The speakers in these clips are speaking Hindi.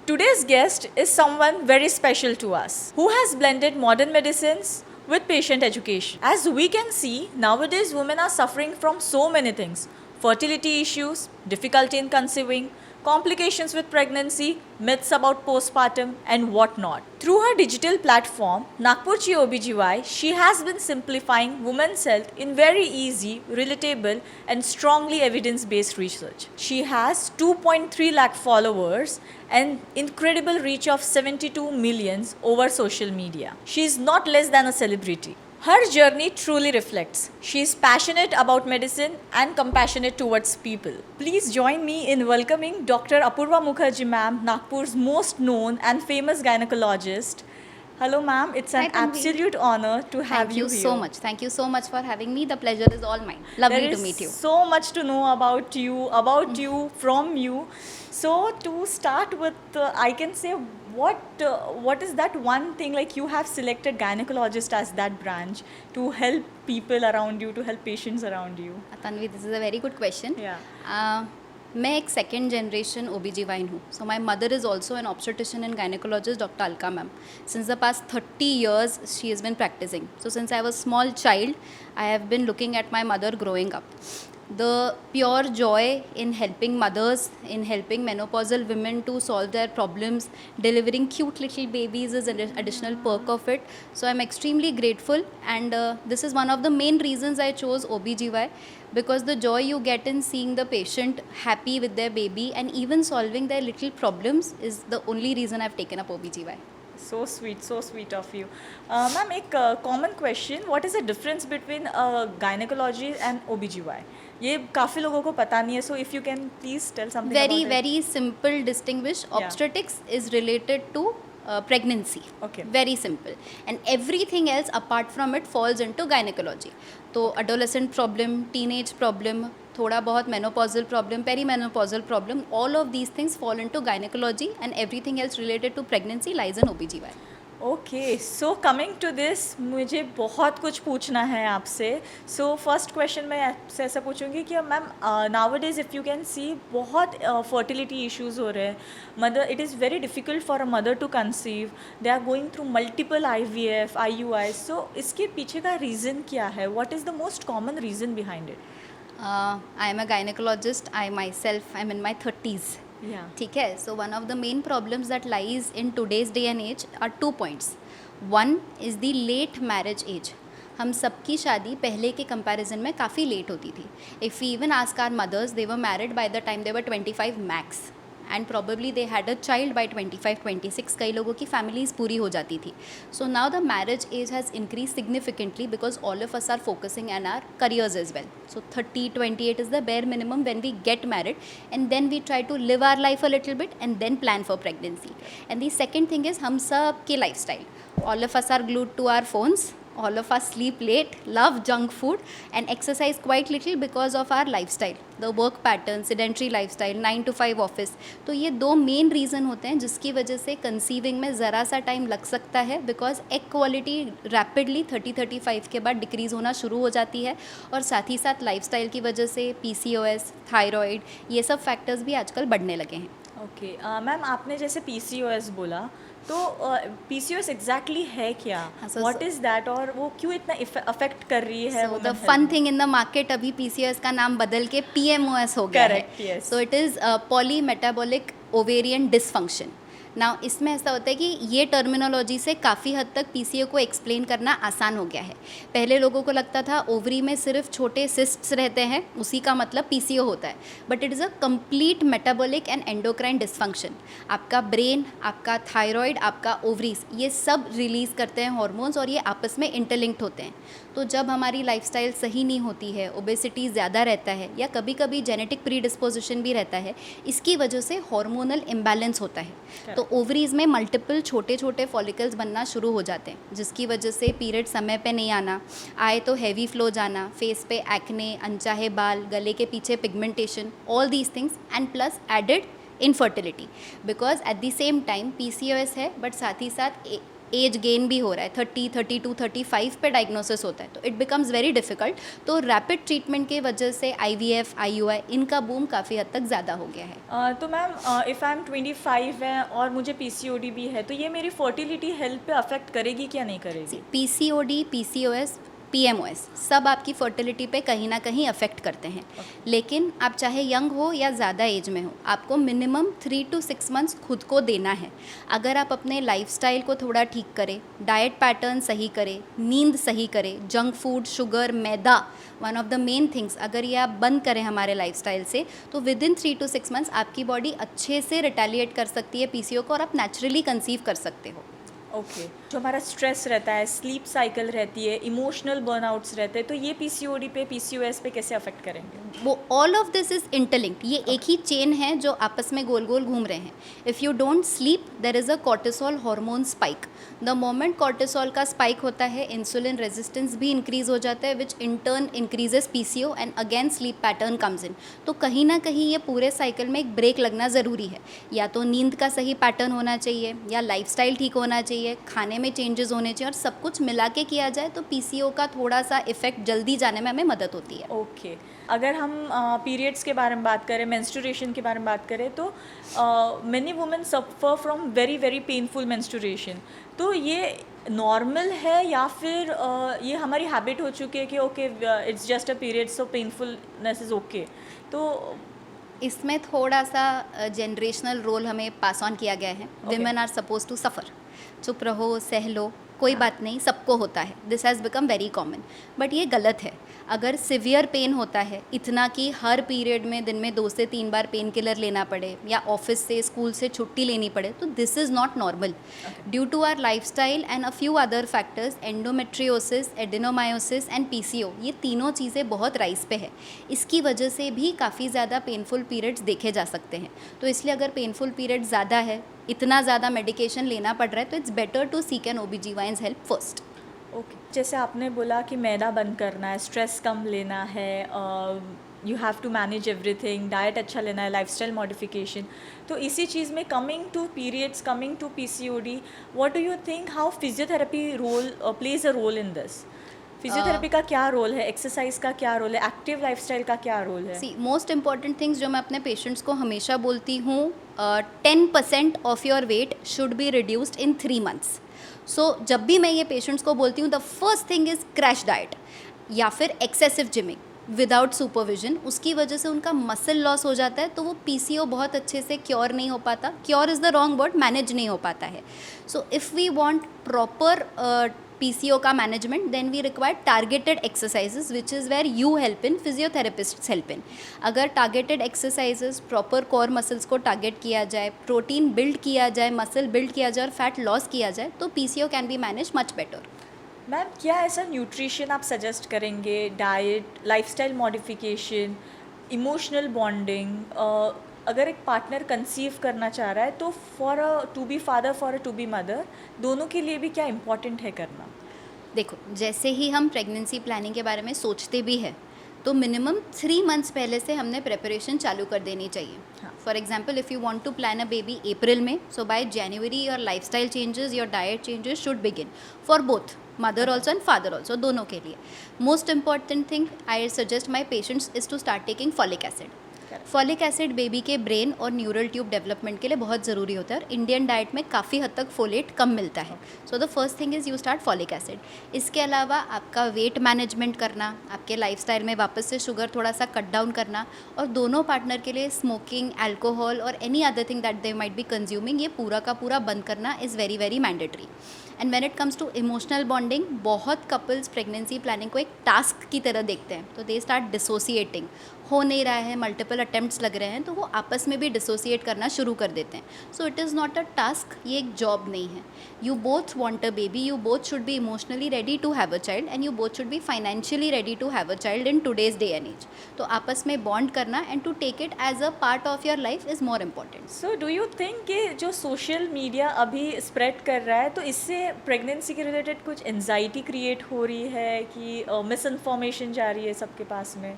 Today's guest is someone very special to us who has blended modern medicines with patient education. As we can see, nowadays women are suffering from so many things: fertility issues, difficulty in conceiving, complications with pregnancy, myths about postpartum, and whatnot. Through her digital platform, Nagpurchi OBGY, she has been simplifying women's health in very easy, relatable, and strongly evidence based research. She has 2.3 lakh followers and incredible reach of 72 millions over social media. She is not less than a celebrity. Her journey truly reflects. She is passionate about medicine and compassionate towards people. Please join me in welcoming Dr. Apurva Mukherjee ma'am, Nagpur's most known and famous gynecologist. Hello ma'am, it's an Hi, Tanvi. absolute honor to have Thank you here. so much. Thank you so much for having me. The pleasure is all mine. Lovely There to is meet you. so much to know about you, from you. So to start with, I can say what is that one thing, like you have selected gynecologist as that branch to help people around you, to help patients around you. Tanvi, this is a very good question. Yeah. मैं एक सेकेंड जनरेशन OBGYN हूँ. So my mother is also an obstetrician and gynecologist, Dr. Alka ma'am. Since the past 30 years, she has been practicing. So since I was small child, I have been looking at my mother growing up. The pure joy in helping mothers, in helping menopausal women to solve their problems, delivering cute little babies is an additional perk of it. So I'm extremely grateful, and this is one of the main reasons I chose OBGY, because the joy you get in seeing the patient happy with their baby and even solving their little problems is the only reason I've taken up OBGY. So sweet of you. Ma'am, एक common question, what is the difference between gynecology and OBGY? ये काफ़ी लोगों को पता नहीं है, so if you can please tell something Very, about it. very simple distinguish. Yeah. Obstetrics is related to pregnancy. Okay. Very simple. And everything else apart from it falls into gynecology. तो adolescent problem, teenage problem, थोड़ा बहुत menopausal problem, perimenopausal problem, all of these things fall into gynecology, and everything else related to pregnancy lies in OBGY. Okay, so coming to this, मुझे बहुत कुछ पूछना है आपसे. सो फर्स्ट क्वेश्चन मैं आपसे ऐसा पूछूंगी कि ma'am, nowadays if you can see, बहुत फर्टिलिटी इश्यूज हो रहे हैं. Mother, it is very difficult for a mother to conceive. They are going through multiple IVF, IUI. So इसके पीछे का रीज़न क्या है? What is the most common reason behind it? I am a gynecologist. I myself am in my 30s. Yeah. ठीक है. So one of the main problems that lies in today's day and age are 2 points. One is the late marriage age. हम सबकी शादी पहले के कंपैरिजन में काफ़ी लेट होती थी. If we even ask our mothers, they were married by the time they were 25 max. And probably they had a child by 25, 26. कई लोगों की families पूरी हो जाती थी. So now the marriage age has increased significantly because all of us are focusing on our careers as well. So 30, 28 is the bare minimum when we get married, and then we try to live our life a little bit and then plan for pregnancy. And the second thing is हम सब के lifestyle. All of us are glued to our phones. All of us sleep late, love junk food, and exercise quite little because of our lifestyle. The work pattern, sedentary lifestyle, 9 to 5 office. तो ये दो मेन रीज़न होते हैं जिसकी वजह से कंसीविंग में ज़रा सा टाइम लग सकता है, बिकॉज एग क्वालिटी रैपिडली 30-35 के बाद डिक्रीज़ होना शुरू हो जाती है, और साथ ही साथ लाइफस्टाइल की वजह से PCOS, थायराइड, ये सब फैक्टर्स भी आजकल बढ़ने लगे हैं. ओके मैम, आपने जैसे PCOS बोला, तो PCOS एग्जैक्टली है क्या? व्हाट इज़ दैट, और वो क्यों इतना अफेक्ट कर रही है? So the fun thing in the market, अभी PCOS का नाम बदल के PMOS हो गया है. Correct, yes. So it is polymetabolic ovarian dysfunction. Now इसमें ऐसा होता है कि ये टर्मिनोलॉजी से काफ़ी हद तक PCO को एक्सप्लेन करना आसान हो गया है. पहले लोगों को लगता था ओवरी में सिर्फ छोटे सिस्ट्स रहते हैं, उसी का मतलब PCO होता है. But it is a complete metabolic and endocrine dysfunction. आपका ब्रेन, आपका थायराइड, आपका ओवरीज, ये सब रिलीज़ करते हैं हार्मोन्स, और ये आपस में इंटरलिंक्ड होते हैं. तो जब हमारी लाइफस्टाइल सही नहीं होती है, ओबेसिटी ज़्यादा रहता है, या कभी कभी जेनेटिक प्रीडिस्पोजिशन भी रहता है, इसकी वजह से हार्मोनल इम्बैलेंस होता है. तो ओवरीज में मल्टीपल छोटे छोटे फॉलिकल्स बनना शुरू हो जाते हैं, जिसकी वजह से पीरियड समय पे नहीं आना, आए तो हैवी फ्लो जाना, फेस पे एक्ने, अनचाहे बाल, गले के पीछे pigmentation, all these things, and plus added infertility. Because at the same time PCOS है, बट साथ ही साथ एज गेन भी हो रहा है, 30, 32, 35 पे डायग्नोसिस होता है, तो इट बिकम्स वेरी डिफ़िकल्ट। तो रैपिड ट्रीटमेंट की वजह से IVF, IUI इनका बूम काफ़ी हद तक ज़्यादा हो गया है। तो मैम इफ़ आई एम 25 है और मुझे PCOD भी है, तो ये मेरी फर्टिलिटी हेल्थ पे अफेक्ट करेगी क्या नहीं करेगी? PCOD, PCOS, PMOS सब आपकी फर्टिलिटी पे कहीं ना कहीं अफेक्ट करते हैं। लेकिन आप चाहे यंग हो या ज़्यादा एज में हो, आपको मिनिमम 3 to 6 मंथ्स खुद को देना है। अगर आप अपने लाइफस्टाइल को थोड़ा ठीक करें, डाइट पैटर्न सही करें, नींद सही करें, junk food, sugar, maida, one of the main things, अगर ये आप बंद करें हमारे लाइफस्टाइल से, तो विद इन 3 to 6 मंथ्स आपकी बॉडी अच्छे से रिटेलिएट कर सकती है PCO को और आप नेचुरली कंसीव कर सकते हो। ओके जो हमारा स्ट्रेस रहता है, स्लीप साइकिल रहती है, इमोशनल बर्नआउट्स रहते हैं, तो ये PCOD पे, PCOS पे कैसे अफेक्ट करेंगे? वो all of this is interlinked, ये एक ही चेन है जो आपस में गोल गोल घूम रहे हैं। If you don't sleep there is a cortisol hormone spike. The moment cortisol का स्पाइक होता है, इंसुलिन रेजिस्टेंस भी इंक्रीज हो जाता है, which in turn increases PCO and again sleep pattern comes in. तो कहीं ना कहीं ये पूरे साइकिल में एक ब्रेक लगना ज़रूरी है। या तो नींद का सही पैटर्न होना चाहिए, या लाइफस्टाइल ठीक होना चाहिए, खाने में चेंजेस होने चाहिए, और सब कुछ मिला के किया जाए तो PCO का थोड़ा सा इफेक्ट जल्दी जाने में हमें मदद होती है। ओके अगर हम पीरियड्स के बारे में बात करें, मेंस्ट्रुएशन के बारे में बात करें, तो many women suffer from very very painful menstruation. तो ये नॉर्मल है या फिर ये हमारी हैबिट हो चुकी है कि okay it's just a period so painfulness is okay? तो इसमें थोड़ा सा जनरेशनल रोल हमें पास ऑन किया गया है। Women are suppose to suffer, चुप रहो, सह लो, कोई बात नहीं, सबको होता है, this has become very common. But ये गलत है। अगर सिवियर पेन होता है इतना कि हर पीरियड में दिन में 2 से 3 बार पेन किलर लेना पड़े, या ऑफिस से, स्कूल से छुट्टी लेनी पड़े, तो this is not normal. Due to our lifestyle and a few other factors, endometriosis, adenomyosis and PCO, ये तीनों चीज़ें बहुत राइज पे है। इसकी वजह से भी काफ़ी ज़्यादा पेनफुल पीरियड्स देखे जा सकते हैं। तो इसलिए अगर पेनफुल पीरियड ज़्यादा है, इतना ज़्यादा मेडिकेशन लेना पड़ रहा है, तो it's better to seek an OBGYN's help first. Okay जैसे आपने बोला कि मैदा बंद करना है, स्ट्रेस कम लेना है, you have to manage everything, diet अच्छा लेना है, लाइफस्टाइल मॉडिफिकेशन, तो इसी चीज़ में coming to periods, coming to PCOD, what do you think how physiotherapy role plays a role in this? Physiotherapy का क्या रोल है, एक्सरसाइज का क्या रोल है, एक्टिव लाइफस्टाइल का क्या रोल है? सी मोस्ट इम्पॉर्टेंट थिंग्स जो मैं अपने पेशेंट्स को हमेशा बोलती हूँ, 10% of your weight should be reduced in 3 months. So जब भी मैं ये पेशेंट्स को बोलती हूँ, the first thing is crash diet या फिर एक्सेसिव जिमिंग विदाउट सुपरविजन। उसकी वजह से उनका मसल लॉस हो जाता है, तो वो PCO बहुत अच्छे से क्योर नहीं हो पाता। Cure is the wrong word, manage नहीं हो पाता है। So if we want proper PCO का management, then we require targeted exercises, which is where you help in, physiotherapists help in. अगर targeted exercises, proper core muscles को टारगेट किया जाए, प्रोटीन बिल्ड किया जाए, मसल बिल्ड किया जाए और फैट लॉस किया जाए, तो PCO can be manage much better. Ma'am क्या ऐसा न्यूट्रिशन आप सजेस्ट करेंगे, diet, lifestyle modification, emotional bonding, अगर एक पार्टनर कंसीव करना चाह रहा है तो for a to be father, for a to be mother, दोनों के लिए भी क्या इम्पोर्टेंट है करना? देखो, जैसे ही हम प्रेगनेंसी प्लानिंग के बारे में सोचते भी हैं, तो मिनिमम 3 मंथ्स पहले से हमने प्रिपरेशन चालू कर देनी चाहिए। हाँ। For example, if you want to plan a baby April में, so by January your lifestyle changes, your diet changes should begin for both mother also and father also, दोनों के लिए। Most important thing I suggest my patients is to start taking folic acid. Folic acid baby के ब्रेन और न्यूरल ट्यूब डेवलपमेंट के लिए बहुत ज़रूरी होता है, और इंडियन डाइट में काफ़ी हद तक फोलेट कम मिलता है। So the first thing is you start folic acid. इसके अलावा आपका वेट मैनेजमेंट करना, आपके लाइफस्टाइल में वापस से शुगर थोड़ा सा कट डाउन करना, और दोनों पार्टनर के लिए स्मोकिंग, अल्कोहल और any other thing that they might be consuming, ये पूरा का पूरा बंद करना is very very mandatory. And when it comes to emotional bonding, बहुत कपल्स प्रेगनेंसी प्लानिंग को एक टास्क की तरह देखते हैं, तो दे स्टार्ट डिसोसिएटिंग। हो नहीं रहा है, मल्टीपल अटेम्प्ट्स लग रहे हैं, तो वो आपस में भी डिसोसिएट करना शुरू कर देते हैं। So it is not a task, ये एक जॉब नहीं है। You both want a baby, you both should be emotionally ready to have a child, and you both should be financially ready to have a child in today's day and age. तो आपस में बॉन्ड करना and to take it as a part of your life is more important. So do you think कि जो सोशल मीडिया अभी स्प्रेड कर रहा है, तो इससे प्रेगनेंसी के रिलेटेड कुछ एंजाइटी क्रिएट हो रही है कि मिस इन्फॉर्मेशन जा रही है सबके पास में?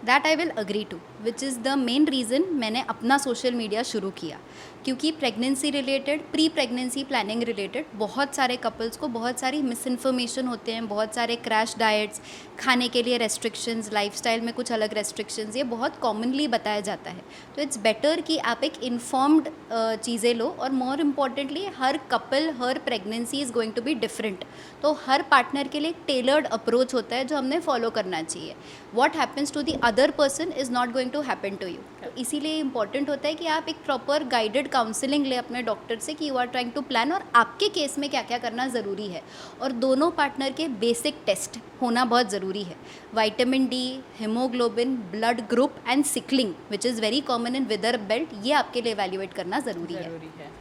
That I will agree to, which is the main reason मैंने अपना सोशल मीडिया शुरू किया, क्योंकि pregnancy related, pre pregnancy planning related बहुत सारे कपल्स को बहुत सारी मिस इन्फॉर्मेशन होते हैं, बहुत सारे क्रैश डाइट्स, खाने के लिए रेस्ट्रिक्शंस, लाइफस्टाइल में कुछ अलग रेस्ट्रिक्शंस, ये बहुत कॉमनली बताया जाता है. तो इट्स बेटर कि आप एक इन्फॉर्म्ड चीज़ें लो, और मोर इम्पॉर्टेंटली हर कपल, हर pregnancy is going to be different. तो हर पार्टनर के लिए एक टेलर्ड अप्रोच होता है जो हमने फॉलो करना चाहिए. What happens to the other person is not going to happen to you. तो इसीलिए इंपॉर्टेंट होता है कि आप एक प्रॉपर गाइडेड काउंसलिंग ले अपने डॉक्टर से कि you are trying to plan, और आपके केस में क्या क्या करना ज़रूरी है. और दोनों पार्टनर के बेसिक टेस्ट होना बहुत ज़रूरी है. Vitamin D, haemoglobin, blood group and sickling which is very common in विदर बेल्ट, ये आपके लिए एवेल्युएट करना ज़रूरी है.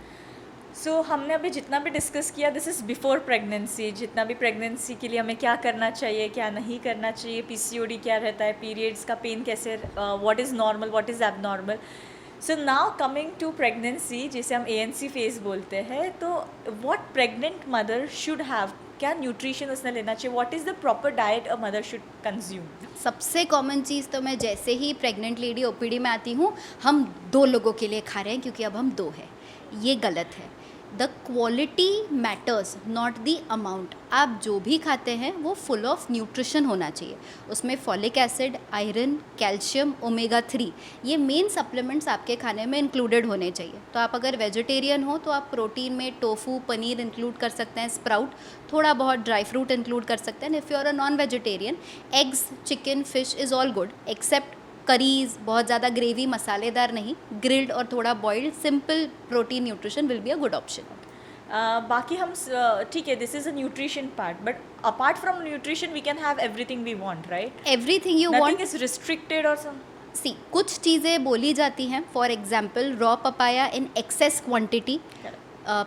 सो हमने अभी जितना भी डिस्कस किया, दिस इज़ बिफोर प्रेगनेंसी. जितना भी प्रेगनेंसी के लिए हमें क्या करना चाहिए, क्या नहीं करना चाहिए, पीसीओडी क्या रहता है, पीरियड्स का पेन कैसे, what is normal, what is abnormal. So now coming to pregnancy, जिसे हम ANC फेज बोलते हैं, तो what pregnant mother should have, क्या न्यूट्रिशन उसने लेना चाहिए, what is the proper diet a mother should consume. सबसे कॉमन चीज़ तो मैं जैसे ही प्रेग्नेंट लेडी OPD में आती हूँ, हम 2 लोगों के लिए खा रहे हैं क्योंकि अब हम 2 हैं. ये गलत है. The quality matters, not the amount. आप जो भी खाते हैं वो फुल ऑफ न्यूट्रिशन होना चाहिए. उसमें folic acid, iron, calcium, omega 3, ये मेन सप्लीमेंट्स आपके खाने में इंक्लूडेड होने चाहिए. तो आप अगर वेजिटेरियन हो तो आप प्रोटीन में टोफू, पनीर इंक्लूड कर सकते हैं, स्प्राउट, थोड़ा बहुत ड्राई फ्रूट इंक्लूड कर सकते हैं. If you are a non vegetarian, eggs, chicken, fish is all good, except curries, बहुत ज़्यादा ग्रेवी, मसालेदार नहीं, ग्रिल्ड और थोड़ा boiled, simple protein nutrition will be a good option. बाकी हम ठीक है, this is a nutrition part, but apart from nutrition we can have everything we want, right? Everything you nothing want. Is restricted और सम. सी, कुछ चीज़ें बोली जाती हैं, for example raw papaya in axis quantity,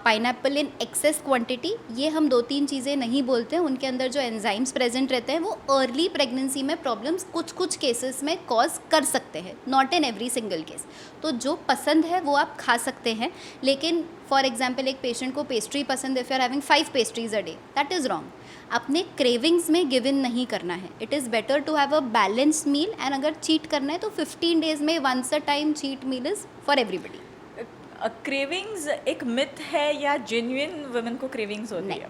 pineapple in axis quantity, ये हम 2-3 चीज़ें नहीं बोलते हैं. उनके अंदर जो एंजाइम्स प्रेजेंट रहते हैं वो अर्ली प्रेगनेंसी में प्रॉब्लम्स कुछ केसेस में कॉज कर सकते हैं, not in every single case. तो जो पसंद है वो आप खा सकते हैं. लेकिन फॉर एग्जाम्पल एक पेशेंट को पेस्ट्री पसंद है, if you are having 5 pastries a day, that is wrong. अपने क्रेविंग्स में गिव इन नहीं करना है. It is better to have a balanced meal, and अगर चीट करना है तो 15 डेज़ में once a time cheat meal is for everybody. Cravings एक मिथ है या जेन्युइन वुमेन को क्रेविंग्स होती है?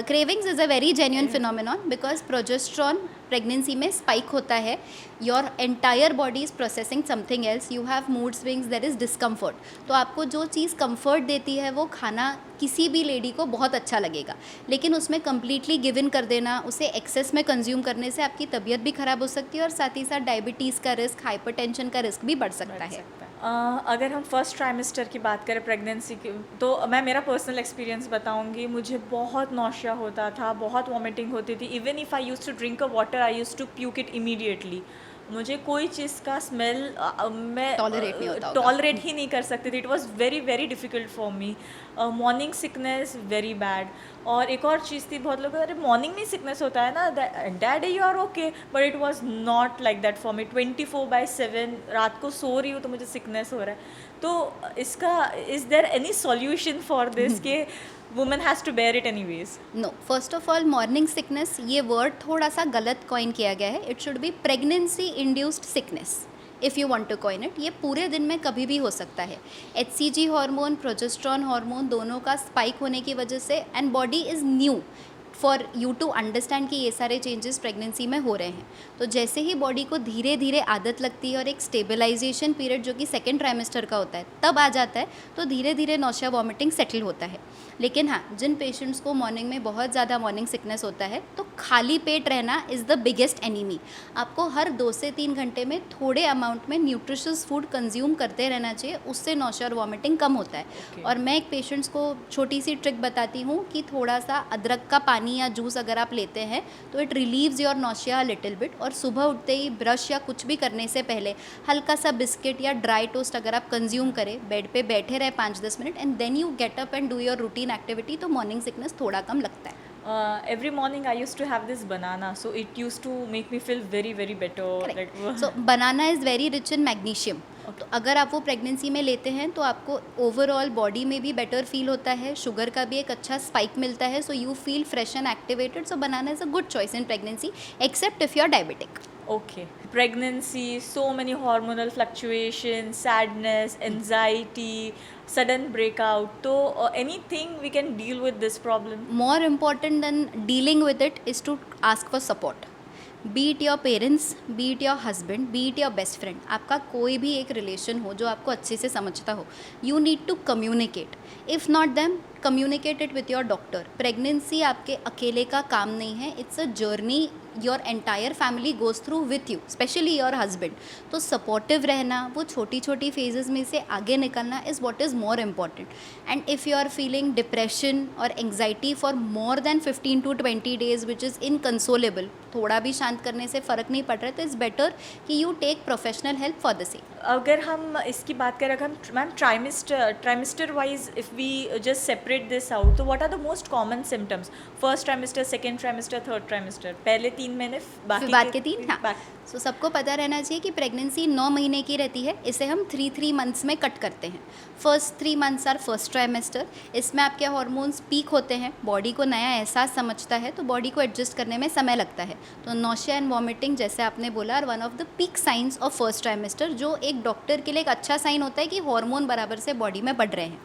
Cravings is a very genuine phenomenon, because progesterone pregnancy में स्पाइक होता है. Your entire body is processing something else, you have mood swings, there is discomfort. तो आपको जो चीज़ कंफर्ट देती है वो खाना किसी भी लेडी को बहुत अच्छा लगेगा. लेकिन उसमें कम्प्लीटली गिव इन कर देना, उसे एक्सेस में कंज्यूम करने से आपकी तबीयत भी ख़राब हो सकती है, और साथ ही साथ डायबिटीज़ का रिस्क, हाइपरटेंशन का रिस्क भी बढ़ सकता है. अगर हम फर्स्ट ट्राइमेस्टर की बात करें प्रेगनेंसी की, तो मैं मेरा पर्सनल एक्सपीरियंस बताऊंगी. मुझे बहुत नौशिया होता था, बहुत वॉमिटिंग होती थी. Even if I use to drink a water, I use to puke it immediately. मुझे कोई चीज़ का स्मेल मैं टॉलरेट ही नहीं कर सकती थी. It was very very difficult for me. Morning sickness very bad. और एक और चीज़ थी, बहुत लोग अरे मॉर्निंग में सिकनेस होता है ना, that day you are okay, but it was not like that for me. 24/7 रात को सो रही हूँ तो मुझे सिकनेस हो रहा है. तो इसका is there any solution for this के women has to bear it anyways? No, first of all morning sickness, ये वर्ड थोड़ा सा गलत कॉइन किया गया है. It should be pregnancy induced sickness if you want to coin it. ये पूरे दिन में कभी भी हो सकता है. HCG हार्मोन, प्रोजेस्ट्रॉन हार्मोन, दोनों का स्पाइक होने की वजह से, and body is new for you to understand कि ये सारे चेंजेस प्रेगनेंसी में हो रहे हैं. तो जैसे ही बॉडी को धीरे धीरे आदत लगती है और एक स्टेबलाइजेशन पीरियड जो कि सेकेंड ट्राइमेस्टर का होता है तब आ जाता है, तो धीरे धीरे नौशिया वॉमिटिंग सेटल होता है. लेकिन हाँ, जिन पेशेंट्स को मॉर्निंग में बहुत ज़्यादा मॉर्निंग सिकनेस होता है, तो खाली पेट रहना इज़ द बिगेस्ट एनिमी. आपको हर 2 से 3 घंटे में थोड़े अमाउंट में न्यूट्रिशियस फूड कंज्यूम करते रहना चाहिए. उससे नौशिया और वॉमिटिंग कम होता है. और मैं एक पेशेंट्स को छोटी सी ट्रिक बताती हूँ कि थोड़ा सा अदरक का पानी या जूस अगर आप लेते हैं तो it relieves your nausea little bit. और सुबह उठते ही ब्रश या कुछ भी करने से पहले हल्का सा बिस्किट या ड्राई टोस्ट अगर आप कंज्यूम करें, बेड पे बैठे रहे 5-10 minute, and then you get up and do your routine activity, तो मॉर्निंग सिकनेस थोड़ा कम लगता है. Every morning I used to have this banana, so it used to make me feel very very better. So banana is very rich in magnesium. तो अगर आप वो प्रेगनेंसी में लेते हैं तो आपको ओवरऑल बॉडी में भी बेटर फील होता है, शुगर का भी एक अच्छा स्पाइक मिलता है, so you feel fresh and activated. So banana is a good choice in pregnancy, except if you are diabetic. Okay. Pregnancy, so many hormonal fluctuations, sadness, anxiety, sudden breakout. So, anything we can deal with this problem? More important than dealing with it is to ask for support. B it your parents, B it your husband, B it your best friend, आपका कोई भी एक रिलेशन हो जो आपको अच्छे से समझता हो, you need to communicate. If not them, communicate it with your doctor. Pregnancy आपके अकेले का काम नहीं है, it's a journey your entire family goes through with you, especially your husband. तो सपोर्टिव रहना, वो छोटी छोटी फेजेस में से आगे निकलना is what is more important. And if you are feeling depression और anxiety for more than 15 to 20 days which is इनकंसोलेबल, थोड़ा भी शांत करने से फ़र्क नहीं पड़ रहा है, तो इट्स बेटर कि you take professional help for the same. अगर हम इसकी बात करें, अगर हम ma'am trimester wise if we just separate this out, तो what are the most common symptoms? First trimester, second trimester, third trimester, पहले 3 महीने, बाद के 3. हाँ, सो सबको पता रहना चाहिए कि प्रेगनेंसी 9 महीने की रहती है. इसे हम 3 मंथ्स में कट करते हैं. First 3 months are first trimester. इसमें आपके हार्मोन्स पीक होते हैं, बॉडी को नया एहसास समझता है, तो बॉडी को एडजस्ट करने में समय लगता है. तो नौशिया एंड वॉमिटिंग, जैसे आपने बोला, are one of the peak signs of first trimester, जो एक डॉक्टर के लिए एक अच्छा साइन होता है कि हार्मोन बराबर से बॉडी में बढ़ रहे हैं.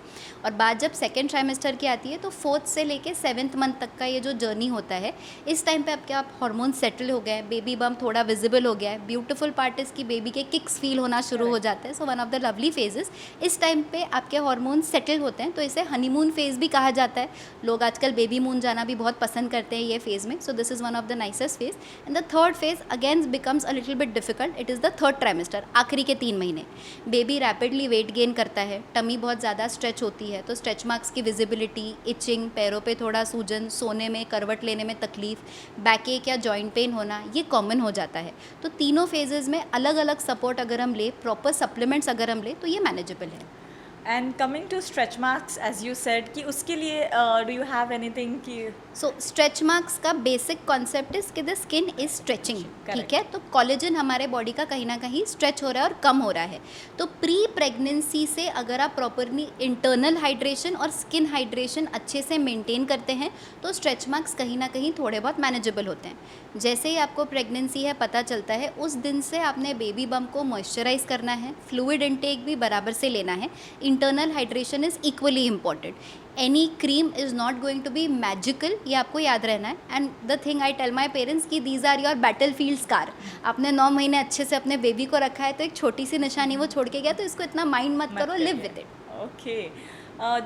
और बात जब सेकेंड ट्राइमेस्टर की आती है, तो 4th से लेके 7th मंथ तक का ये जो जर्नी होता है, इस टाइम पे आपके हार्मोन सेटल हो गए, बेबी बम्प थोड़ा विजिबल हो गया है. ब्यूटीफुल पार्ट इस की बेबी के किक्स फील होना शुरू हो जाते हैं. So one of the lovely phases, इस टाइम पे आपके हार्मोन सेटल होते हैं, तो इसे हनीमून फेज भी कहा जाता है. लोग आजकल बेबी मून जाना भी बहुत पसंद करते हैं ये फेज़ में. So this is one of the nicest phase. And the third phase again becomes a little bit difficult. It is the third trimester, आखिरी के 3 महीने. बेबी रैपिडली वेट गेन करता है, टमी बहुत ज़्यादा स्ट्रेच होती है, तो स्ट्रेच मार्क्स की विजिबिलिटी, इचिंग, पैरों पे थोड़ा सूजन, सोने में, करवट लेने में तकलीफ, बैक एक या जॉइंट पेन होना, ये कॉमन हो जाता है. तो तीनों फेजेज़ में अलग अलग सपोर्ट अगर हम ले, प्रॉपर सप्लीमेंट्स अगर हम ले, तो ये मैनेजेबल है. And coming to stretch marks, as you said, कि उसके लिए डू यू हैव एनीथिंग कि सो स्ट्रेच मार्क्स का बेसिक कॉन्सेप्ट इज कि द स्किन इज स्ट्रेचिंग. ठीक है, तो कोलेजन हमारे बॉडी का कहीं ना कहीं स्ट्रेच हो रहा है और कम हो रहा है. तो प्री प्रेगनेंसी से अगर आप प्रॉपरली इंटरनल हाइड्रेशन और स्किन हाइड्रेशन अच्छे से मेंटेन करते हैं, तो स्ट्रेच मार्क्स कहीं ना कहीं थोड़े बहुत मैनेजेबल होते हैं. जैसे ही आपको प्रेगनेंसी है पता चलता है, उस दिन से आपने बेबी बम को मॉइस्चराइज करना है, फ्लूइड इनटेक भी बराबर से लेना है. Internal hydration is equally important. Any cream is not going to be magical, ये आपको याद रहना है. And the thing I tell my parents कि these are your battle field scar. आपने 9 महीने अच्छे से अपने बेबी को रखा है, तो एक छोटी सी निशानी वो छोड़ के गया, तो इसको इतना माइंड मत करो, live with it. Okay.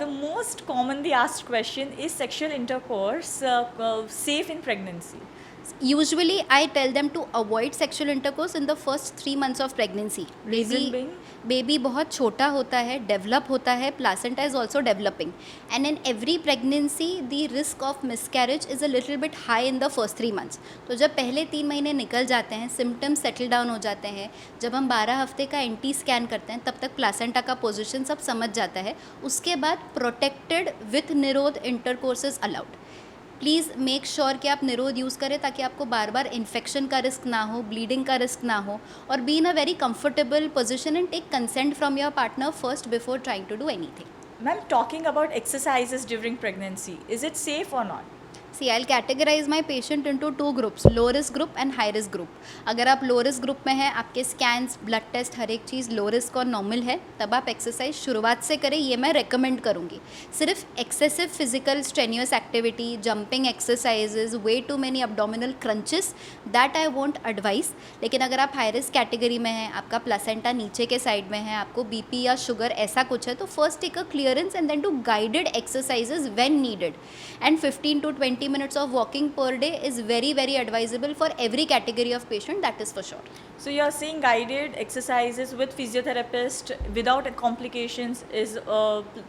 The most commonly asked question is sexual intercourse safe in pregnancy? Usually I tell them to avoid sexual intercourse in the first 3 months of pregnancy. Reason being? Baby बहुत छोटा होता है, डेवलप होता है, placenta is also developing, and in every pregnancy the risk of miscarriage is a little bit high in the first 3 months. तो जब पहले 3 महीने निकल जाते हैं, सिम्टम्स सेटल डाउन हो जाते हैं, जब हम 12 हफ्ते का एंटी स्कैन करते हैं, तब तक प्लासेंटा का पोजिशन सब समझ जाता है. उसके बाद प्रोटेक्टेड विथ निरोध intercourse is allowed. Please make sure कि आप निरोध यूज़ करें, ताकि आपको बार बार इन्फेक्शन का रिस्क ना हो, ब्लीडिंग का रिस्क ना हो, और be in a very comfortable position and take consent from your partner first before trying to do anything. Ma'am, talking about exercises during pregnancy, is it safe or not? See, I'll categorize my patient into 2 groups, low risk group and high risk group. अगर आप लो रिस्क ग्रुप में हैं, आपके स्कैन्स, ब्लड टेस्ट, हर एक चीज़ लो रिस्क और नॉर्मल है, तब आप एक्सरसाइज शुरुआत से करें, ये मैं रेकमेंड करूँगी. सिर्फ excessive physical strenuous activity, jumping exercises, way too many abdominal crunches, that I won't advise. लेकिन अगर आप हाई रिस्क कैटेगरी में हैं, आपका प्लासेंटा नीचे के साइड में है, आपको बीपी या शुगर ऐसा कुछ है, तो first take a clearance and then do guided exercises when needed. And 15 to 20 minutes of walking per day is very very advisable for every category of patient, that is for sure. So you are saying guided exercises with physiotherapist without complications is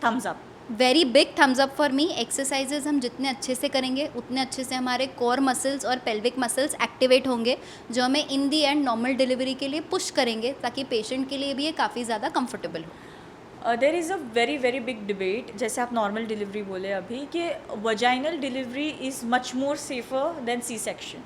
thumbs up? Very big thumbs up for me. Exercises हम जितने अच्छे से करेंगे, उतने अच्छे से हमारे कोर मसल्स और पेल्विक मसल्स एक्टिवेट होंगे, जो हमें इन दी एंड नॉर्मल डिलीवरी के लिए पुश करेंगे, ताकि पेशेंट के लिए भी ये काफ़ी ज़्यादा कंफर्टेबल हो. There is a very very big debate, जैसे आप नॉर्मल डिलीवरी बोले अभी, कि vaginal delivery is much more safer than C section.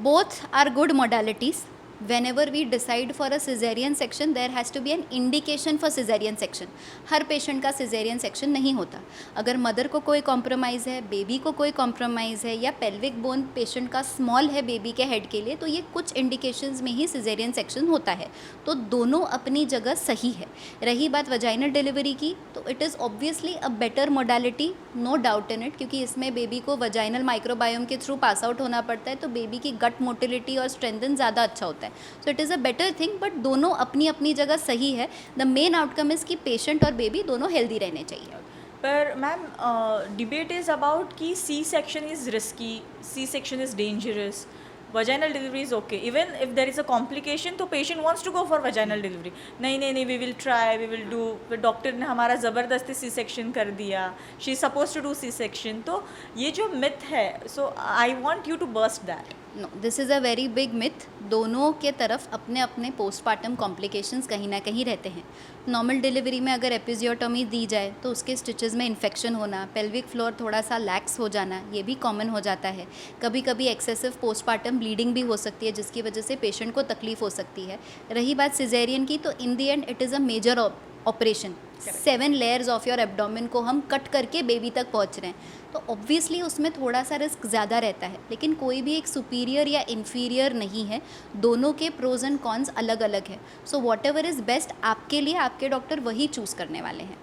Both are good modalities. whenever we decide for a cesarean section there has to be an indication for cesarean section. Her patient का cesarean section नहीं होता. अगर मदर को कोई कॉम्प्रोमाइज़ है, बेबी को कोई कॉम्प्रोमाइज़ है या पेल्विक बोन पेशेंट का स्मॉल है बेबी के हेड के लिए, तो ये कुछ इंडिकेशंस में ही cesarean section होता है. तो दोनों अपनी जगह सही है. रही बात वजाइनल डिलीवरी की, तो it is obviously a better modality, no doubt in it, क्योंकि इसमें बेबी को वजाइनल माइक्रोबायोम के थ्रू पास आउट होना पड़ता है, तो बेबी की गट मोटिलिटी और स्ट्रेंथन ज़्यादा अच्छा होता है. So it is a better thing, but दोनों अपनी अपनी जगह सही है. द मेन आउटकम इज़ कि पेशेंट और बेबी दोनों हेल्दी रहने चाहिए. पर मैम डिबेट इज़ अबाउट कि C section is risky, C section is dangerous, vaginal delivery is okay. Even if there is a complication, तो patient wants to go for vaginal delivery. नहीं नहीं नहीं, we will try, we will do. फिर डॉक्टर ने हमारा ज़बरदस्ती सी सेक्शन कर दिया. She is supposed to do C section. तो ये जो myth है, so I want you to burst that. No, this is a very big myth. दोनों के तरफ अपने अपने पोस्टपार्टम कॉम्प्लिकेशंस कहीं ना कहीं रहते हैं. नॉर्मल डिलीवरी में अगर एपिजियोटोमी दी जाए तो उसके स्टिचेस में इन्फेक्शन होना, पेल्विक फ्लोर थोड़ा सा लैक्स हो जाना, ये भी कॉमन हो जाता है. कभी कभी एक्सेसिव पोस्टपार्टम ब्लीडिंग भी हो सकती है, जिसकी वजह से पेशेंट को तकलीफ हो सकती है. रही बात सिजेरियन की, तो in the end it is a major operation. 7 layers of your abdomen को हम कट करके बेबी तक पहुंच रहे हैं, तो ऑब्वियसली उसमें थोड़ा सा रिस्क ज़्यादा रहता है. लेकिन कोई भी एक सुपीरियर या इन्फीरियर नहीं है, दोनों के प्रोज एंड कॉन्स अलग अलग है. So what ever is best आपके लिए, आपके डॉक्टर वही चूज़ करने वाले हैं.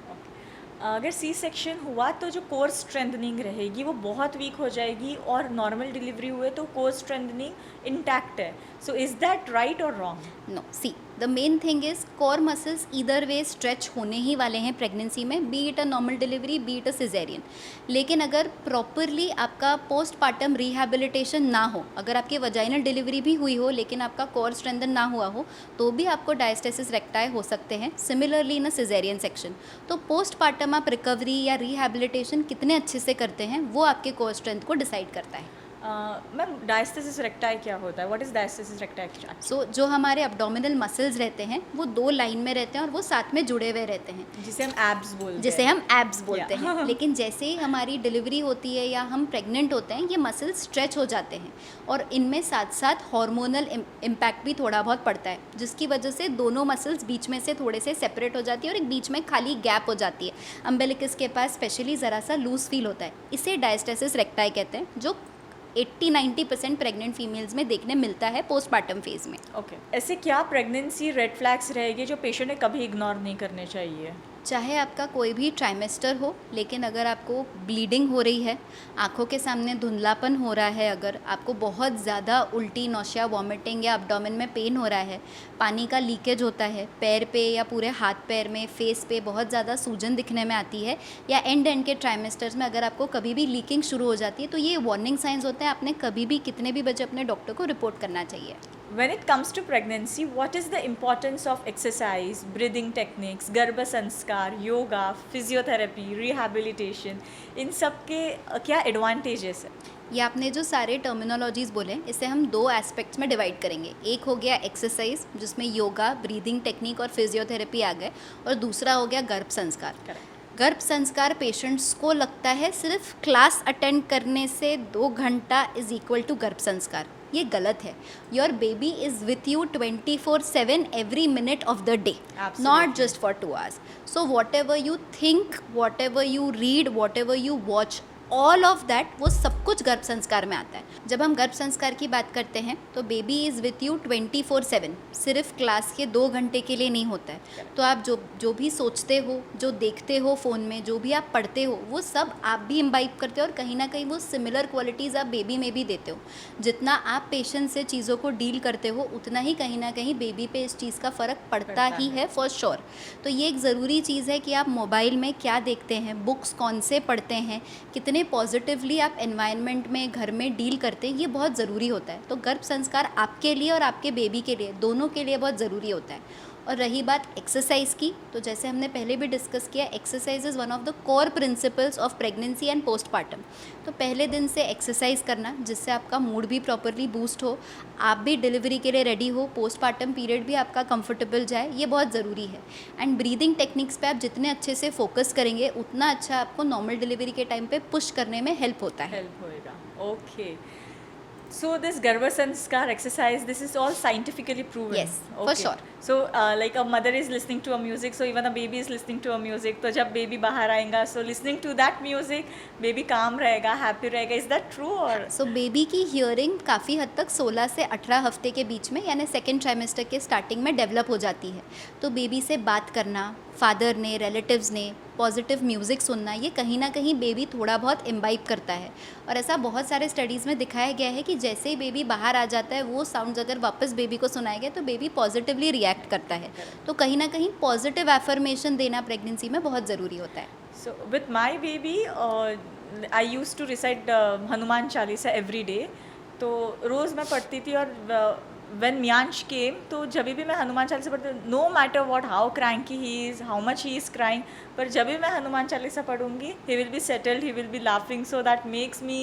अगर सी सेक्शन हुआ तो जो कोर स्ट्रेंथनिंग रहेगी वो बहुत वीक हो जाएगी, और नॉर्मल डिलीवरी हुए तो कोर स्ट्रेंथनिंग इंटैक्ट है. सो इज़ दैट राइट और wrong? No, see the main thing is core muscles either way stretch होने ही वाले हैं प्रेगनेंसी में, be it a normal delivery, be it a caesarean. लेकिन अगर प्रॉपरली आपका पोस्टपार्टम रिहैबिलिटेशन ना हो, अगर आपकी वजाइनल डिलीवरी भी हुई हो लेकिन आपका कोर स्ट्रेंथन ना हुआ हो, तो भी आपको डायस्टेसिस रेक्टाई हो सकते हैं, similarly in a caesarean section. तो पोस्टपार्टम आप रिकवरी या रिहैबिलिटेशन कितने अच्छे से करते हैं वो आपके कोर स्ट्रेंथ को डिसाइड करता है. मैम डायस्टेसिस रेक्टाई क्या होता है? What is diastasis recti? So जो हमारे एब्डोमिनल मसल्स रहते हैं वो 2 लाइन में रहते हैं और वो साथ में जुड़े हुए रहते हैं, जिसे हम एब्स बोलते हैं. जिसे हम एब्स बोलते हैं. लेकिन जैसे ही हमारी डिलीवरी होती है या हम प्रेग्नेंट होते हैं, ये मसल्स स्ट्रेच हो जाते हैं, और इनमें साथ साथ हार्मोनल इम्पैक्ट भी थोड़ा बहुत पड़ता है, जिसकी वजह से दोनों मसल्स बीच में से थोड़े से सेपरेट हो जाती है और एक बीच में खाली गैप हो जाती है. अम्बिलिकस के पास स्पेशली ज़रा सा लूज फील होता है. इसे डायस्टेसिस रेक्टाई कहते हैं, जो 80-90% प्रेग्नेंट फीमेल्स में देखने मिलता है पोस्टपार्टम फेज में. ओके. ऐसे क्या प्रेगनेंसी रेड फ्लैग्स रहेंगे जो पेशेंट ने कभी इग्नोर नहीं करने चाहिए? चाहे आपका कोई भी ट्राइमेस्टर हो, लेकिन अगर आपको ब्लीडिंग हो रही है, आँखों के सामने धुंधलापन हो रहा है, अगर आपको बहुत ज़्यादा उल्टी, नौशिया, वॉमिटिंग या एब्डोमेन में पेन हो रहा है, पानी का लीकेज होता है, पैर पे या पूरे हाथ पैर में, फेस पे बहुत ज़्यादा सूजन दिखने में आती है, या एंड के ट्राइमेस्टर्स में अगर आपको कभी भी लीकिंग शुरू हो जाती है, तो ये वार्निंग साइंस होते हैं. आपने कभी भी कितने भी बजे अपने डॉक्टर को रिपोर्ट करना चाहिए. When it comes to pregnancy, what is the importance of exercise, breathing techniques, गर्भ संस्कार, योगा, फिजियोथेरेपी, रिहैबिलिटेशन, इन सब के क्या एडवांटेजेस है? ये आपने जो सारे टर्मिनोलॉजीज़ बोले, इसे हम 2 एस्पेक्ट्स में डिवाइड करेंगे. एक हो गया एक्सरसाइज, जिसमें योगा, ब्रीदिंग टेक्निक और फिजियोथेरेपी आ गए, और दूसरा हो गया गर्भ संस्कार. गर्भ संस्कार पेशेंट्स को लगता है सिर्फ क्लास अटेंड करने से 2 घंटा इज़ इक्वल टू गर्भ संस्कार. ये गलत है. Your baby is with you 24/7 every minute of the day, not just for 2 hours. So what ever you think, what ever you read, what ever you watch, all of that, वो सब कुछ गर्भ संस्कार में आता है. जब हम गर्भ संस्कार की बात करते हैं तो बेबी इज़ विथ यू 24/7, सिर्फ क्लास के 2 घंटे के लिए नहीं होता है. तो आप जो भी सोचते हो, जो देखते हो फ़ोन में, जो भी आप पढ़ते हो, वो सब आप भी इम्बाइब करते हो, और कहीं ना कहीं वो सिमिलर क्वालिटीज़ आप बेबी में भी देते हो. जितना आप पेशेंस से चीज़ों को डील करते हो, उतना ही कहीं ना कहीं बेबी पे इस चीज़ का फ़र्क पड़ता ही है, फॉर श्योर. तो ये एक ज़रूरी चीज़ है कि आप मोबाइल में क्या देखते हैं, बुक्स कौन से पढ़ते हैं, कितने पॉजिटिवली आप एनवायरनमेंट में, घर में डील करते हैं, ये बहुत ज़रूरी होता है. तो गर्भ संस्कार आपके लिए और आपके बेबी के लिए, दोनों के लिए बहुत ज़रूरी होता है. और रही बात एक्सरसाइज की, तो जैसे हमने पहले भी डिस्कस किया, exercise is one of the core principles of pregnancy and postpartum. तो पहले दिन से एक्सरसाइज करना, जिससे आपका मूड भी प्रॉपरली बूस्ट हो, आप भी डिलीवरी के लिए रेडी हो, पोस्टपार्टम पीरियड भी आपका कंफर्टेबल जाए, ये बहुत ज़रूरी है. एंड ब्रीदिंग टेक्निक्स पे आप जितने अच्छे से फोकस करेंगे, उतना अच्छा आपको नॉर्मल डिलीवरी के टाइम पे पुश करने में हेल्प होता है. हेल्प होएगा. Okay. So this Garva Sanskar exercise, this is all scientifically proven. Yes, for sure. So like a mother is listening to a music, so even a baby is listening to a music. तो जब baby बाहर आएगा, so listening to that music, baby calm रहेगा, happy रहेगा. Is that true or? So baby की हियरिंग काफ़ी हद तक 16 से 18 हफ्ते के बीच में यानी सेकेंड ट्राइमेस्टर के स्टार्टिंग में डेवलप हो जाती है. तो बेबी से बात करना, फादर ने, रिलेटिव्स ने, पॉजिटिव म्यूज़िक सुनना, ये कहीं ना कहीं बेबी थोड़ा बहुत इम्बाइब करता है. और ऐसा बहुत सारे स्टडीज़ में दिखाया गया है कि जैसे ही बेबी बाहर आ जाता है, वो साउंड्स अगर वापस बेबी को सुनाया गया तो बेबी पॉजिटिवली रिएक्ट करता है. तो कहीं ना कहीं पॉजिटिव एफर्मेशन देना प्रेगनेंसी में बहुत ज़रूरी होता है. So with my baby, I used to recite Hanuman Chalisa every day. तो रोज़ मैं पढ़ती थी और when Myansh came, तो जब भी मैं हनुमान चालीसा पढ़ती, no matter what, how cranky he is, how much he is crying, पर जब भी मैं Hanuman Chalisa पढ़ूंगी, he will be settled, he will be laughing, so that makes me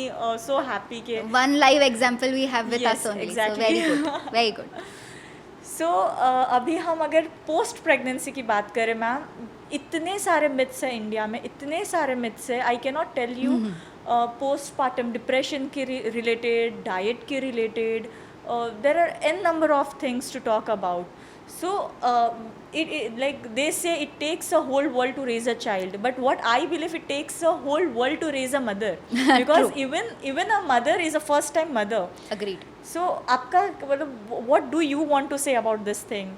so happy के. One live example we have with Yes, us only. exactly. So very good, very good. सो अभी हम अगर पोस्ट प्रेगनेंसी की बात करें मैम, इतने सारे मिथ्स हैं इंडिया में, इतने सारे मिथ्स हैं. I can not tell you postpartum depression के रिलेटेड, डाइट के रिलेटेड, there are an number of things to talk about. So like they say it takes a whole world to raise a child, but what I believe, it takes a whole world to raise a mother because even a mother is a first time mother. Agreed. So आपका मतलब what do you want to say about this thing?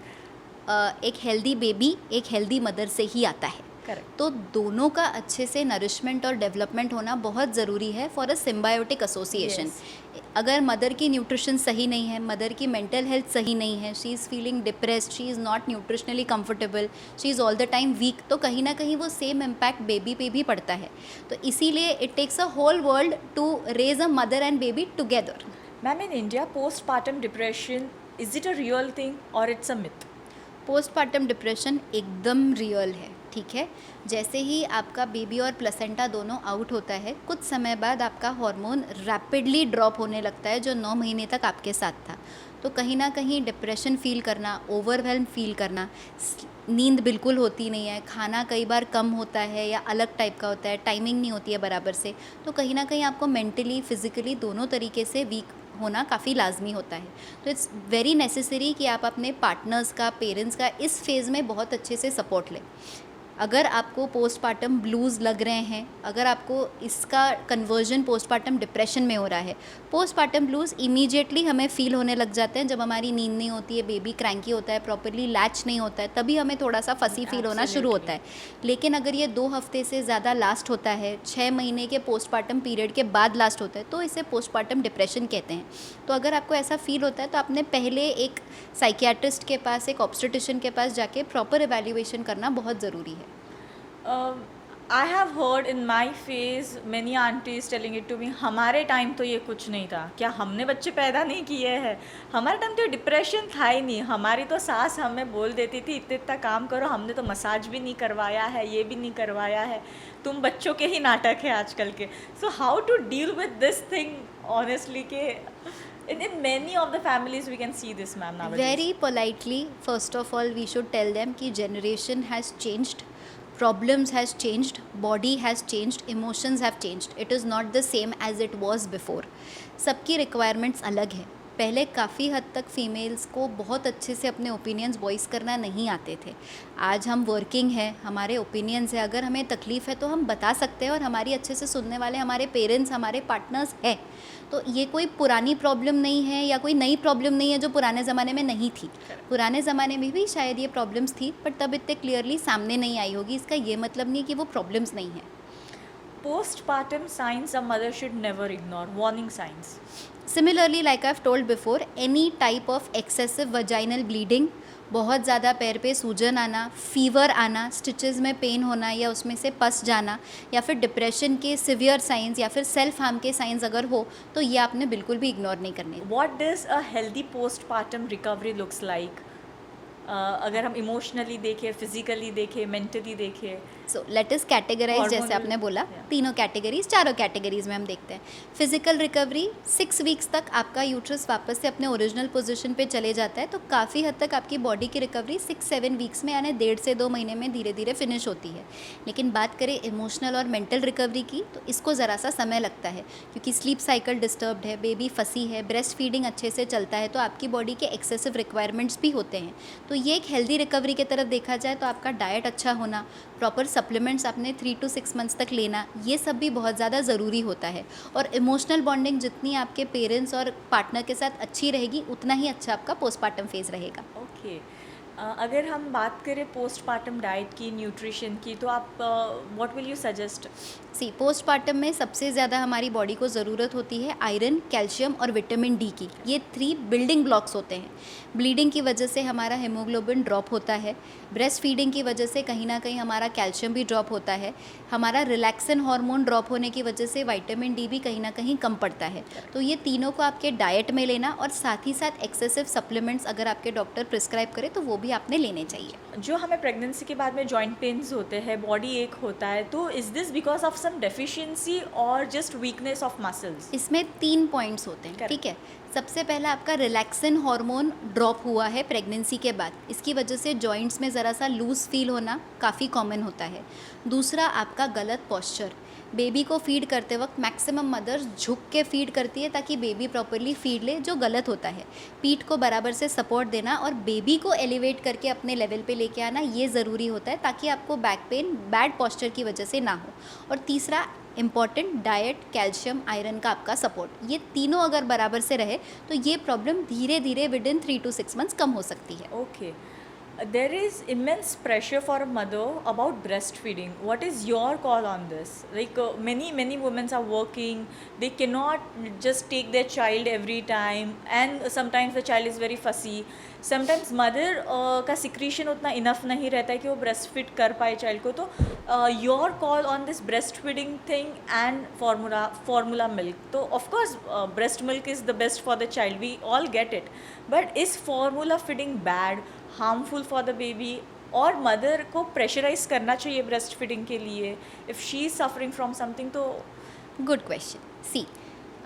एक हेल्दी बेबी एक हेल्दी मदर से ही आता है. Correct. तो दोनों का अच्छे से नरिशमेंट और डेवलपमेंट होना बहुत ज़रूरी है फॉर अ सिम्बायोटिक एसोसिएशन. अगर मदर की न्यूट्रिशन सही नहीं है, मदर की मेंटल हेल्थ सही नहीं है, she is feeling depressed, she is not nutritionally comfortable, she is all the time weak, तो कहीं ना कहीं वो सेम इम्पैक्ट बेबी पे भी पड़ता है. तो इसीलिए it takes a whole world to raise a mother and baby together. Ma'am, in India, postpartum depression, is it a real thing or it's a myth? Postpartum depression एकदम रियल है. ठीक है, जैसे ही आपका बेबी और प्लेसेंटा दोनों आउट होता है, कुछ समय बाद आपका हार्मोन रैपिडली ड्रॉप होने लगता है जो 9 महीने तक आपके साथ था. तो कहीं ना कहीं डिप्रेशन फील करना, ओवरवेल्म फील करना, नींद बिल्कुल होती नहीं है, खाना कई बार कम होता है या अलग टाइप का होता है, टाइमिंग नहीं होती है बराबर से, तो कहीं ना कहीं आपको मेंटली फिज़िकली दोनों तरीके से वीक होना काफ़ी लाजमी होता है. तो इट्स वेरी नेसेसरी कि आप अपने पार्टनर्स का, पेरेंट्स का इस फेज़ में बहुत अच्छे से सपोर्ट लें. अगर आपको पोस्टपार्टम ब्लूज़ लग रहे हैं, अगर आपको इसका कन्वर्जन पोस्टपार्टम डिप्रेशन में हो रहा है, पोस्टपार्टम ब्लूज़ इमीडिएटली हमें फ़ील होने लग जाते हैं जब हमारी नींद नहीं होती है, बेबी क्रैंकी होता है, प्रॉपरली लैच नहीं होता है, तभी हमें थोड़ा सा फंसी फील होना शुरू होता है. लेकिन अगर ये 2 हफ्ते से ज़्यादा लास्ट होता है, 6 महीने के पोस्टपार्टम पीरियड के बाद लास्ट होता है, तो इसे पोस्टपार्टम डिप्रेशन कहते हैं. तो अगर आपको ऐसा फील होता है तो आपने पहले एक साइकियाट्रिस्ट के पास, एक ऑब्स्टेट्रिशियन के पास जाके प्रॉपर इवैल्यूएशन करना बहुत ज़रूरी है. I have heard in my phase many aunties telling it to me, हमारे टाइम तो ये कुछ नहीं था. क्या हमने बच्चे पैदा नहीं किए हैं? हमारे टाइम तो डिप्रेशन था ही नहीं. हमारी तो सास हमें बोल देती थी इतना काम करो, हमने तो मसाज भी नहीं करवाया है, ये भी नहीं करवाया है, तुम बच्चों के ही नाटक है आजकल के. So how to deal with this thing honestly के in many of the families we can see this, ma'am, nowadays. Very politely, first of all, we should tell them कि generation has changed, problems has changed, body has changed, emotions have changed. It is not the same as it was before. सबकी requirements अलग हैं. पहले काफ़ी हद तक फीमेल्स को बहुत अच्छे से अपने ओपिनियंस वॉइस करना नहीं आते थे. आज हम वर्किंग हैं, हमारे ओपिनियंस है, अगर हमें तकलीफ़ है तो हम बता सकते हैं और हमारी अच्छे से सुनने वाले हमारे पेरेंट्स, हमारे पार्टनर्स हैं. तो ये कोई पुरानी प्रॉब्लम नहीं है या कोई नई प्रॉब्लम नहीं है जो पुराने ज़माने में नहीं थी. पुराने ज़माने में भी शायद ये प्रॉब्लम्स थी, बट तब इतने क्लियरली सामने नहीं आई होगी. इसका ये मतलब नहीं कि वो प्रॉब्लम्स नहीं है. Postpartum signs a mother should never ignore. Warning signs. Similarly, like I've told before, any type of excessive vaginal bleeding, बहुत ज़्यादा पैर पे सूजन आना, फीवर आना, स्टिचेस में पेन होना या उसमें से पस जाना, या फिर डिप्रेशन के सिवियर साइंस या फिर सेल्फ हार्म के साइंस अगर हो तो ये आपने बिल्कुल भी इग्नोर नहीं करने. What does a healthy postpartum recovery looks like? अगर हम इमोशनली देखें, फिजिकली देखें, मेंटली देखें. सो लेट अस कैटेगराइज, जैसे Hormonal, आपने बोला yeah. तीनों कैटेगरीज, चारों कैटेगरीज में हम देखते हैं। फिजिकल रिकवरी 6 वीक्स तक आपका यूट्रस वापस से अपने ओरिजिनल पोजीशन पे चले जाता है, तो काफ़ी हद तक आपकी बॉडी की रिकवरी 6-7 वीक्स में, यानी 1.5 से 2 महीने में धीरे धीरे फिनिश होती है। लेकिन बात करें इमोशनल और मेंटल रिकवरी की, तो इसको ज़रा सा समय लगता है, क्योंकि स्लीप साइकिल डिस्टर्ब्ड है, बेबी फंसी है, ब्रेस्ट फीडिंग अच्छे से चलता है, तो आपकी बॉडी के एक्सेसिव रिक्वायरमेंट्स भी होते हैं। तो ये एक हेल्दी रिकवरी की तरफ देखा जाए तो आपका डाइट अच्छा होना, प्रॉपर सप्लीमेंट्स आपने 3 to 6 मंथ्स तक लेना, ये सब भी बहुत ज़्यादा ज़रूरी होता है। और इमोशनल बॉन्डिंग जितनी आपके पेरेंट्स और पार्टनर के साथ अच्छी रहेगी, उतना ही अच्छा आपका पोस्टपार्टम फेज़ रहेगा। ओके, अगर हम बात करें पोस्टपार्टम डाइट की, न्यूट्रिशन की, तो आप what will you suggest? See, postpartum में सबसे ज़्यादा हमारी बॉडी को ज़रूरत होती है आयरन, कैल्शियम और विटामिन डी की। ये 3 बिल्डिंग ब्लॉक्स होते हैं। ब्लीडिंग की वजह से हमारा हेमोग्लोबिन ड्रॉप होता है, ब्रेस्ट फीडिंग की वजह से कहीं ना कहीं हमारा कैल्शियम भी ड्रॉप होता है, हमारा रिलैक्सन हार्मोन ड्रॉप होने की वजह से विटामिन डी भी कहीं ना कहीं कम पड़ता है। तो ये तीनों को आपके डाइट में लेना, और साथ ही साथ एक्सेसिव सप्लीमेंट्स अगर आपके डॉक्टर प्रिस्क्राइब करे तो वो भी आपने लेने चाहिए। जो हमें प्रेगनेंसी के बाद में जॉइंट पेन्स होते हैं, बॉडी एक होता है, तो is this because of some deficiency और जस्ट वीकनेस ऑफ मसल्स? इसमें 3 पॉइंट्स होते हैं, Correct. ठीक है। सबसे पहला आपका रिलैक्सन हार्मोन ड्रॉप हुआ है प्रेगनेंसी के बाद, इसकी वजह से जॉइंट्स में ज़रा सा लूज़ फील होना काफ़ी कॉमन होता है। दूसरा आपका गलत पॉस्चर, बेबी को फीड करते वक्त मैक्सिमम मदर्स झुक के फीड करती है ताकि बेबी प्रॉपरली फीड ले, जो गलत होता है। पीठ को बराबर से सपोर्ट देना और बेबी को एलिवेट करके अपने लेवल पे लेके आना, ये ज़रूरी होता है ताकि आपको बैक पेन बैड पॉस्चर की वजह से ना हो। और तीसरा इम्पॉर्टेंट, डाइट, कैल्शियम, आयरन का आपका सपोर्ट, ये तीनों अगर बराबर से रहे तो ये प्रॉब्लम धीरे धीरे विद इन 3 to 6 मंथ्स कम हो सकती है। Okay. There is immense pressure for a mother about breastfeeding. What is your call on this? Like many women are working, they cannot just take their child every time, and sometimes the child is very fussy. Sometimes mother का secretion उतना enough नहीं रहता है कि वो breastfeed कर पाए child को, तो your call on this breastfeeding thing and formula milk. तो of course breast milk is the best for the child, we all get it, but is formula feeding bad, harmful for the baby, और मदर को प्रेशराइज करना चाहिए ब्रेस्ट फीडिंग के लिए if she is suffering from something? तो good question. See,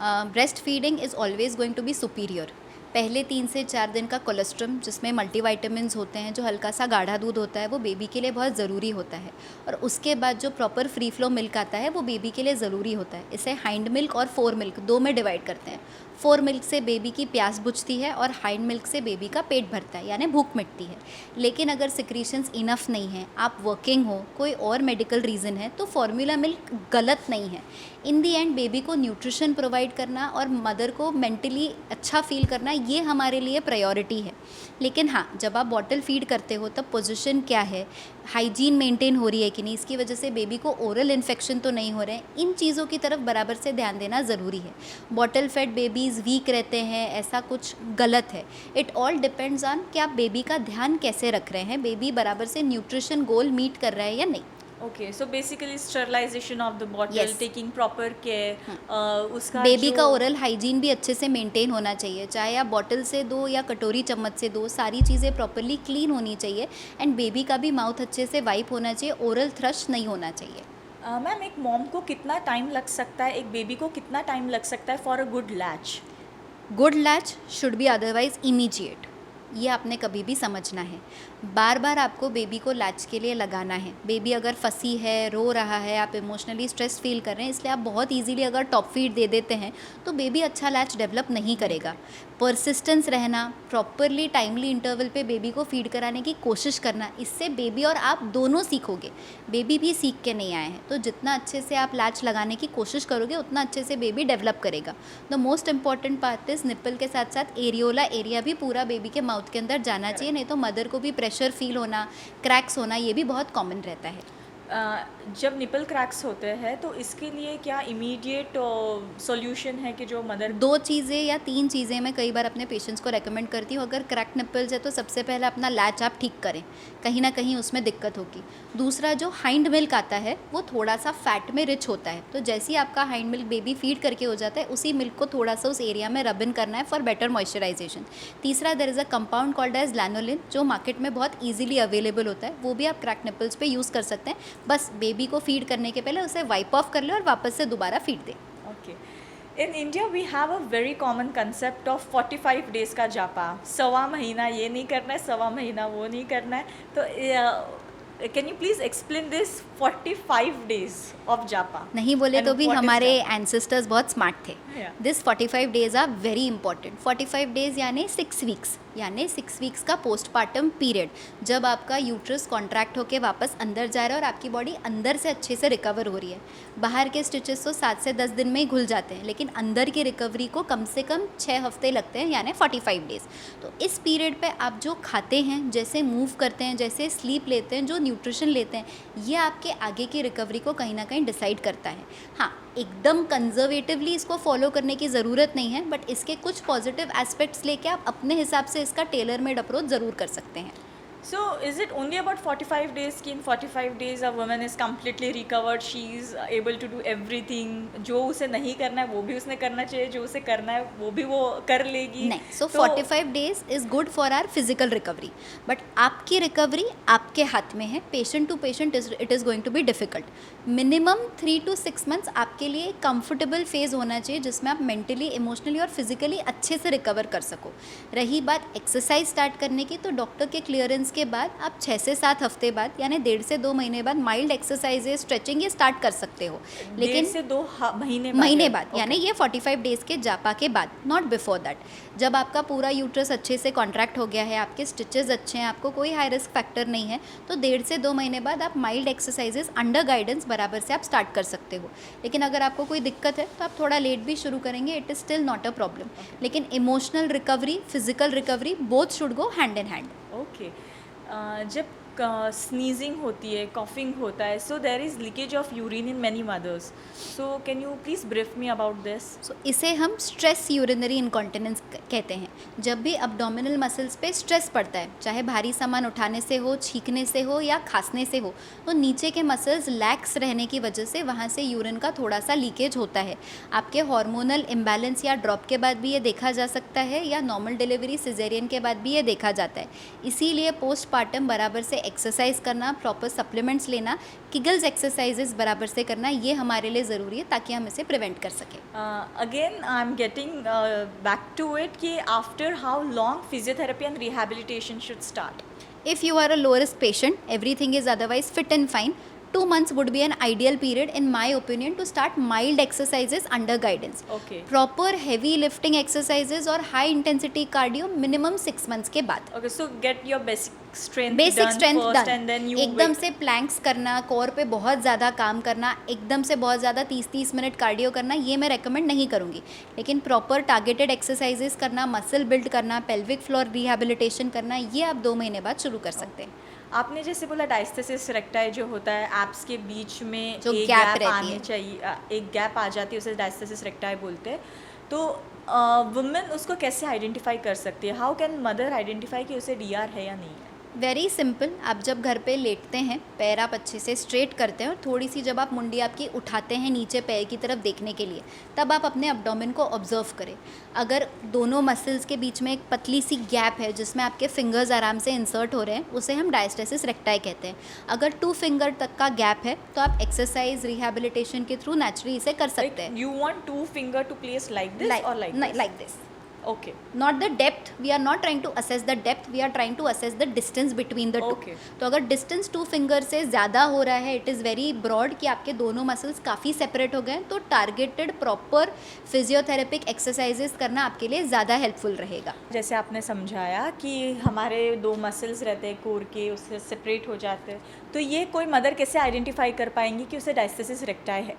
breast feeding is always going to be superior. पहले 3 से 4 दिन का कोलेस्ट्रम, जिसमें मल्टीविटामिन्स होते हैं, जो हल्का सा गाढ़ा दूध होता है, वो बेबी के लिए बहुत ज़रूरी होता है। और उसके बाद जो प्रॉपर फ्री फ्लो मिल्क आता है वो बेबी के लिए ज़रूरी होता है। इसे हाइंड मिल्क और फोर मिल्क 2 में डिवाइड करते हैं। फोर मिल्क से बेबी की प्यास बुझती है और हाइंड मिल्क से बेबी का पेट भरता है, यानी भूख मिटती है। लेकिन अगर सिक्रीशंस इनफ नहीं है, आप वर्किंग हो, कोई और मेडिकल रीज़न है, तो फॉर्मूला मिल्क गलत नहीं है। इन दी एंड बेबी को न्यूट्रिशन प्रोवाइड करना और मदर को मेंटली अच्छा फील करना, ये हमारे लिए प्रायोरिटी है। लेकिन हाँ, जब आप बॉटल फीड करते हो तब पोजीशन क्या है, हाइजीन मेंटेन हो रही है कि नहीं, इसकी वजह से बेबी को ओरल इन्फेक्शन तो नहीं हो रहे हैं, इन चीज़ों की तरफ बराबर से ध्यान देना ज़रूरी है। बॉटल फेड बेबीज़ वीक रहते हैं, ऐसा कुछ गलत है। इट ऑल डिपेंड्स ऑन कि आप बेबी का ध्यान कैसे रख रहे हैं, बेबी बराबर से न्यूट्रिशन गोल मीट कर रहा है या नहीं। Okay, so basically sterilization of the bottle, Yes. Taking proper care, उसका बेबी जो का ओरल हाइजीन भी अच्छे से मेंटेन होना चाहिए, चाहे आप बॉटल से दो या कटोरी चम्मच से दो, सारी चीज़ें प्रॉपरली क्लीन होनी चाहिए। एंड बेबी का भी माउथ अच्छे से वाइप होना चाहिए, ओरल थ्रश नहीं होना चाहिए। मैम, एक मॉम को कितना टाइम लग सकता है, एक बेबी को कितना टाइम लग सकता है for a good latch? Good latch should be otherwise immediate, ये आपने कभी भी समझना है। बार बार आपको बेबी को लैच के लिए लगाना है। बेबी अगर फंसी है, रो रहा है, आप इमोशनली स्ट्रेस फील कर रहे हैं, इसलिए आप बहुत इजीली अगर टॉप फीड दे देते हैं तो बेबी अच्छा लैच डेवलप नहीं करेगा। परसिस्टेंस रहना, प्रॉपरली टाइमली इंटरवल पे बेबी को फीड कराने की कोशिश करना, इससे बेबी और आप दोनों सीखोगे। बेबी भी सीख के नहीं आए हैं, तो जितना अच्छे से आप लैच लगाने की कोशिश करोगे उतना अच्छे से बेबी डेवलप करेगा। The most important part is nipple के साथ साथ एरियोला एरिया भी पूरा बेबी के माउथ के अंदर जाना चाहिए, नहीं तो मदर को भी प्रेशर फील होना, क्रैक्स होना, ये भी बहुत कॉमन रहता है। जब निपल क्रैक्स होते हैं तो इसके लिए क्या इमीडिएट सॉल्यूशन है कि जो मदर? 2 चीज़ें या 3 चीज़ें मैं कई बार अपने पेशेंट्स को रेकमेंड करती हूँ। अगर क्रैक निप्पल्स है तो सबसे पहले अपना लैच आप ठीक करें, कहीं ना कहीं उसमें दिक्कत होगी। दूसरा, जो हाइंड मिल्क आता है वो थोड़ा सा फैट में रिच होता है, तो जैसे ही आपका हाइंड मिल्क बेबी फीड करके हो जाता है, उसी मिल्क को थोड़ा सा उस एरिया में रब इन करना है फॉर बेटर मॉइस्चराइजेशन। तीसरा, there is a compound called as lanolin, जो मार्केट में बहुत ईजिली अवेलेबल होता है, वो भी आप क्रैक निप्पल्स पे यूज़ कर सकते हैं, बस बेबी को फीड करने के पहले उसे वाइप ऑफ कर ले और वापस से दोबारा feed they. Okay. In India, we have a very common concept of 45 days का जापा. सवा महीना ये नहीं करना है, सवा महीना वो नहीं करना है. तो can you please explain this 45 days of जापा? नहीं बोले And तो भी what is हमारे that? एंसेस्टर्स बहुत स्मार्ट थे। Yeah. This 45 days are very important. 45 days यानी 6 वीक्स, यानी 6 वीक्स का पोस्टपार्टम पीरियड, जब आपका यूट्रस कॉन्ट्रैक्ट होकर वापस अंदर जा रहा है और आपकी बॉडी अंदर से अच्छे से रिकवर हो रही है। बाहर के स्टिचेस तो 7 से 10 दिन में ही घुल जाते हैं, लेकिन अंदर की रिकवरी को कम से कम 6 हफ्ते लगते हैं, यानी 45 डेज। तो इस पीरियड पे आप जो खाते हैं, जैसे मूव करते हैं, जैसे स्लीप लेते हैं, जो न्यूट्रिशन लेते हैं, ये आपके आगे की रिकवरी को कहीं ना कहीं डिसाइड करता है। हाँ, एकदम कंजर्वेटिवली इसको फॉलो करने की ज़रूरत नहीं है, बट इसके कुछ पॉजिटिव एस्पेक्ट्स लेके आप अपने हिसाब से इसका टेलर मेड अप्रोच ज़रूर कर सकते हैं। So is it only about 45 days कि in 45 days a woman is completely recovered, she is able to do everything? जो उसे नहीं करना है वो भी उसने करना चाहिए, जो उसे करना है वो भी वो कर लेगी? नहीं, so 45 days is good for our physical recovery, but आपकी रिकवरी आपके हाथ में है। Patient to patient it is going to be difficult. Minimum 3 to 6 months आपके लिए एक कंफर्टेबल फेज़ होना चाहिए, जिसमें आप मेंटली, इमोशनली और फिजिकली अच्छे से रिकवर कर सको। रही बात एक्सरसाइज स्टार्ट करने की, तो डॉक्टर के क्लियरेंस के बाद आप 6 से 7 हफ्ते बाद, यानी 1.5 से 2 महीने बाद माइल्ड एक्सरसाइजेज, स्ट्रेचिंग ये स्टार्ट कर सकते हो। लेकिन 1.5 से 2 महीने बाद, यानी ये 45 डेज़ के जापा के बाद, नॉट बिफोर दैट। जब आपका पूरा यूट्रस अच्छे से कॉन्ट्रैक्ट हो गया है, आपके स्टिचेस अच्छे हैं, आपको कोई हाई रिस्क फैक्टर नहीं है, तो 1.5 से 2 महीने बाद आप माइल्ड एक्सरसाइजेज अंडर गाइडेंस बराबर से आप स्टार्ट कर सकते हो। लेकिन अगर आपको कोई दिक्कत है तो आप थोड़ा लेट भी शुरू करेंगे, it is still not a problem. लेकिन emotional recovery, physical recovery, both should go hand in hand. Okay. जब स्नीजिंग होती है, कॉफिंग होता है, so there is leakage of urine in many mothers, so can you please brief me about this? So इसे हम स्ट्रेस यूरिनरी इनकॉन्टिनेंस कहते हैं। जब भी अब्डोमिनल मसल्स पे स्ट्रेस पड़ता है, चाहे भारी सामान उठाने से हो, छींकने से हो या खांसने से हो, तो नीचे के मसल्स लैक्स रहने की वजह से वहाँ से यूरिन का थोड़ा सा लीकेज होता है। आपके हार्मोनल इम्बैलेंस या ड्रॉप के बाद भी ये देखा जा सकता है, या नॉर्मल डिलीवरी सिजेरियन के बाद भी ये देखा जाता है। इसीलिए पोस्टपार्टम बराबर से एक्सरसाइज करना, प्रॉपर सप्लीमेंट्स लेना, किगल्स एक्सरसाइजेस बराबर से करना, ये हमारे लिए ज़रूरी है ताकि हम इसे प्रिवेंट कर सकें। Again I am getting back to it कि after how long physiotherapy and rehabilitation should start? If you are a low risk patient, everything is otherwise fit and fine, 2 months would be an ideal period in my opinion to start mild exercises under guidance. Okay. Proper heavy lifting exercises और high intensity cardio minimum 6 months के बाद। Okay, so get your basic strength basic done strength first done. and then you एकदम wait. से प्लैंक्स करना, कोर पे बहुत ज़्यादा काम करना, एकदम से बहुत ज़्यादा 30-30 मिनट कार्डियो करना, ये मैं रेकमेंड नहीं करूँगी। लेकिन प्रॉपर टारगेटेड एक्सरसाइजेस करना, मसल बिल्ड करना, पेल्विक फ्लोर रिहैबिलिटेशन करना, ये आप 2 महीने बाद शुरू कर सकते हैं। आपने जैसे बोला डायस्थेसिस रेक्टाई जो होता है, एप्स के बीच में जो एक gap गैप रहती आने है। चाहिए, एक गैप आ जाती है, उसे डायस्थेसिस रेक्टाई बोलते हैं। तो वुमेन उसको कैसे आइडेंटिफाई कर सकती है? हाउ कैन मदर आइडेंटिफाई कि उसे डीआर है या नहीं है? Very simple. आप जब घर पे लेटते हैं, पैर आप अच्छे से स्ट्रेट करते हैं और थोड़ी सी जब आप मुंडी आपकी उठाते हैं नीचे पैर की तरफ देखने के लिए, तब आप अपने एब्डोमेन को ऑब्जर्व करें। अगर दोनों मसल्स के बीच में एक पतली सी गैप है जिसमें आपके फिंगर्स आराम से इंसर्ट हो रहे हैं, उसे हम डायस्टेसिस रेक्टाई कहते हैं। अगर 2 फिंगर तक का गैप है तो आप एक्सरसाइज रिहैबिलिटेशन के थ्रू नेचुरली इसे कर सकते हैं। You want 2 finger to place like this और like this? Like this. Okay. Not the depth, we are not trying to assess the depth, we are trying to assess the distance between the two. Okay. तो अगर डिस्टेंस 2 फिंगर से ज़्यादा हो रहा है, इट इज़ वेरी ब्रॉड कि आपके दोनों मसल्स काफ़ी सेपरेट हो गए हैं, तो टारगेटेड प्रॉपर फिजियोथेरेपिक एक्सरसाइजेस करना आपके लिए ज़्यादा हेल्पफुल रहेगा। जैसे आपने समझाया कि हमारे 2 मसल्स रहते हैं कोर के, उससे सेपरेट हो जाते हैं, तो ये कोई मदर कैसे आइडेंटिफाई कर पाएंगी कि उसे डायस्थेसिस रेक्टाई है?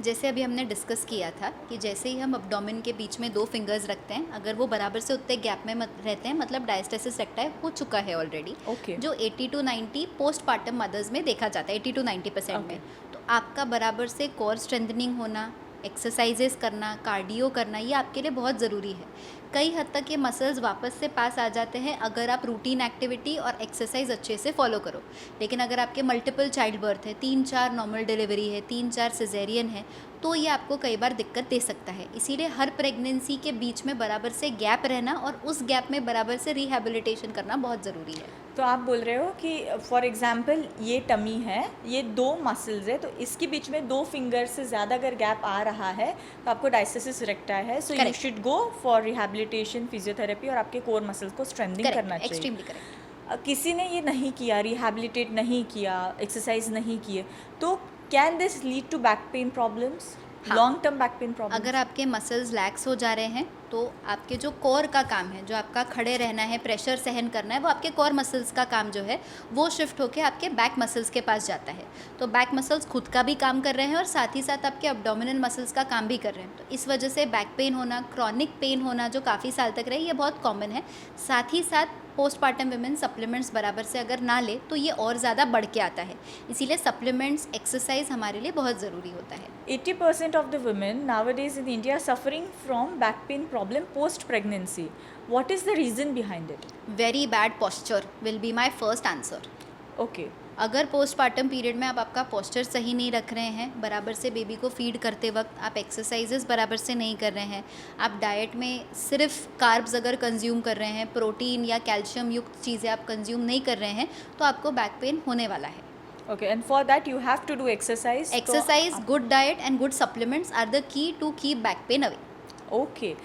जैसे अभी हमने डिस्कस किया था कि जैसे ही हम अब्डोमेन के बीच में 2 फिंगर्स रखते हैं, अगर वो बराबर से उतने गैप में रहते हैं, मतलब डायस्टेसिस रेक्टाई हो चुका है ऑलरेडी। Okay. जो 80 to 90 पोस्टपार्टम मदर्स में देखा जाता है, 80 to 90% Okay. में। तो आपका बराबर से कोर स्ट्रेंथनिंग होना, एक्सरसाइजेस करना, कार्डियो करना, ये आपके लिए बहुत ज़रूरी है। कई हद तक ये मसल्स वापस से पास आ जाते हैं अगर आप रूटीन एक्टिविटी और एक्सरसाइज अच्छे से फॉलो करो। लेकिन अगर आपके मल्टीपल चाइल्ड बर्थ है, 3-4 नॉर्मल डिलीवरी है, 3-4 सिजेरियन है, तो ये आपको कई बार दिक्कत दे सकता है। इसीलिए हर प्रेगनेंसी के बीच में बराबर से गैप रहना और उस गैप में बराबर से रिहैबिलिटेशन करना बहुत ज़रूरी है। तो आप बोल रहे हो कि फॉर एग्जांपल ये टमी है, ये 2 मसल्स है, तो इसके बीच में 2 फिंगर से ज़्यादा अगर गैप आ रहा है तो आपको डायस्टेसिस रेक्टाई है, so you Correct. Should go for rehabilitation, physiotherapy और आपके कोर मसल्स को स्ट्रेंथनिंग करना करेक्ट, चाहिए। Extremely correct. किसी ने ये नहीं किया, रिहैबिलिटेट नहीं किया, एक्सरसाइज नहीं किए, तो can this lead to back pain problems, हाँ। Long term back pain problems? अगर आपके मसल्स लैक्स हो जा रहे हैं तो आपके जो कोर का काम है, जो आपका खड़े रहना है, प्रेशर सहन करना है, वो आपके कोर मसल्स का काम जो है वो शिफ्ट होकर आपके बैक मसल्स के पास जाता है। तो बैक मसल्स खुद का भी काम कर रहे हैं और साथ ही साथ आपके एब्डोमिनल मसल्स का काम भी कर रहे हैं। तो इस वजह से बैक पेन होना, क्रॉनिक पेन होना जो काफ़ी साल तक रहे, ये बहुत कॉमन है। साथ ही साथ पोस्टपार्टम विमेन सप्लीमेंट्स बराबर से अगर ना ले तो ये और ज़्यादा बढ़ के आता है। इसीलिए सप्लीमेंट्स, एक्सरसाइज हमारे लिए बहुत ज़रूरी होता है। 80% of the women nowadays in India are suffering from back pain problem post pregnancy. What is the reason behind it? Very bad posture will be my first answer. Okay. अगर पोस्टपार्टम पीरियड में आप आपका पोस्चर सही नहीं रख रहे हैं, बराबर से बेबी को फीड करते वक्त आप एक्सरसाइजेस बराबर से नहीं कर रहे हैं, आप डाइट में सिर्फ कार्ब्स अगर कंज्यूम कर रहे हैं, प्रोटीन या कैल्शियम युक्त चीज़ें आप कंज्यूम नहीं कर रहे हैं, तो आपको बैक पेन होने वाला है। Okay, and for that you have to do exercise. Exercise, good diet and good supplements are the key to keep back pain away. Okay.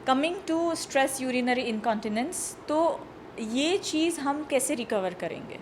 Coming to stress urinary incontinence, तो ये चीज़ हम कैसे रिकवर करेंगे?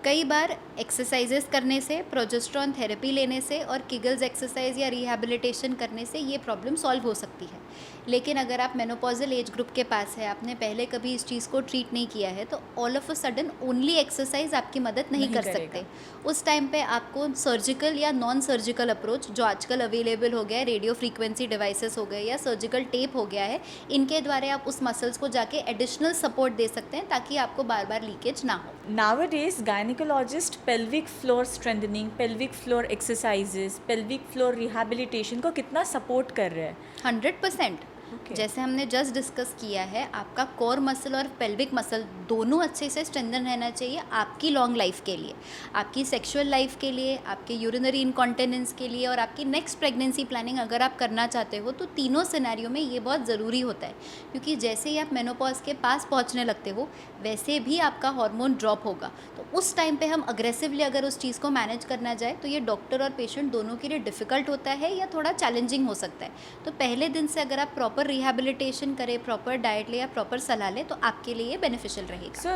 कई बार एक्सरसाइजेस करने से, प्रोजेस्टेरॉन थेरेपी लेने से और किगल्स एक्सरसाइज या रिहैबिलिटेशन करने से ये प्रॉब्लम सॉल्व हो सकती है। लेकिन अगर आप मेनोपॉजल एज ग्रुप के पास है, आपने पहले कभी इस चीज़ को ट्रीट नहीं किया है, तो all of a sudden only exercise आपकी मदद नहीं कर करेगा। सकते। उस टाइम पे आपको सर्जिकल या नॉन सर्जिकल अप्रोच, जो आजकल अवेलेबल हो गया है, रेडियो फ्रीक्वेंसी डिवाइसेस हो गए या सर्जिकल टेप हो गया है, इनके द्वारा आप उस मसल्स को जाके एडिशनल सपोर्ट दे सकते हैं ताकि आपको बार बार लीकेज ना हो। Nowadays gynecologist pelvic floor strengthening, pelvic floor exercises, pelvic floor rehabilitation को कितना सपोर्ट कर रहे हैं? 100%। Okay. जैसे हमने जस्ट डिस्कस किया है, आपका कोर मसल और पेल्विक मसल दोनों अच्छे से स्ट्रेंथन रहना चाहिए आपकी लॉन्ग लाइफ के लिए, आपकी सेक्सुअल लाइफ के लिए, आपके यूरिनरी इनकॉन्टिनेंस के लिए और आपकी नेक्स्ट प्रेगनेंसी प्लानिंग अगर आप करना चाहते हो, तो तीनों सिनेरियो में ये बहुत ज़रूरी होता है। क्योंकि जैसे ही आप मेनोपॉज के पास पहुंचने लगते हो, वैसे भी आपका हार्मोन ड्रॉप होगा। तो उस टाइम पे हम अग्रेसिवली अगर उस चीज़ को मैनेज करना जाए, तो ये डॉक्टर और पेशेंट दोनों के लिए डिफ़िकल्ट होता है या थोड़ा चैलेंजिंग हो सकता है। तो पहले दिन से अगर आप प्रॉपर रिहैबिलिटेशन करें, प्रॉपर डाइट ले या प्रॉपर सलाह लें, तो आपके लिए ये बेनिफिशियल रहेगा। So,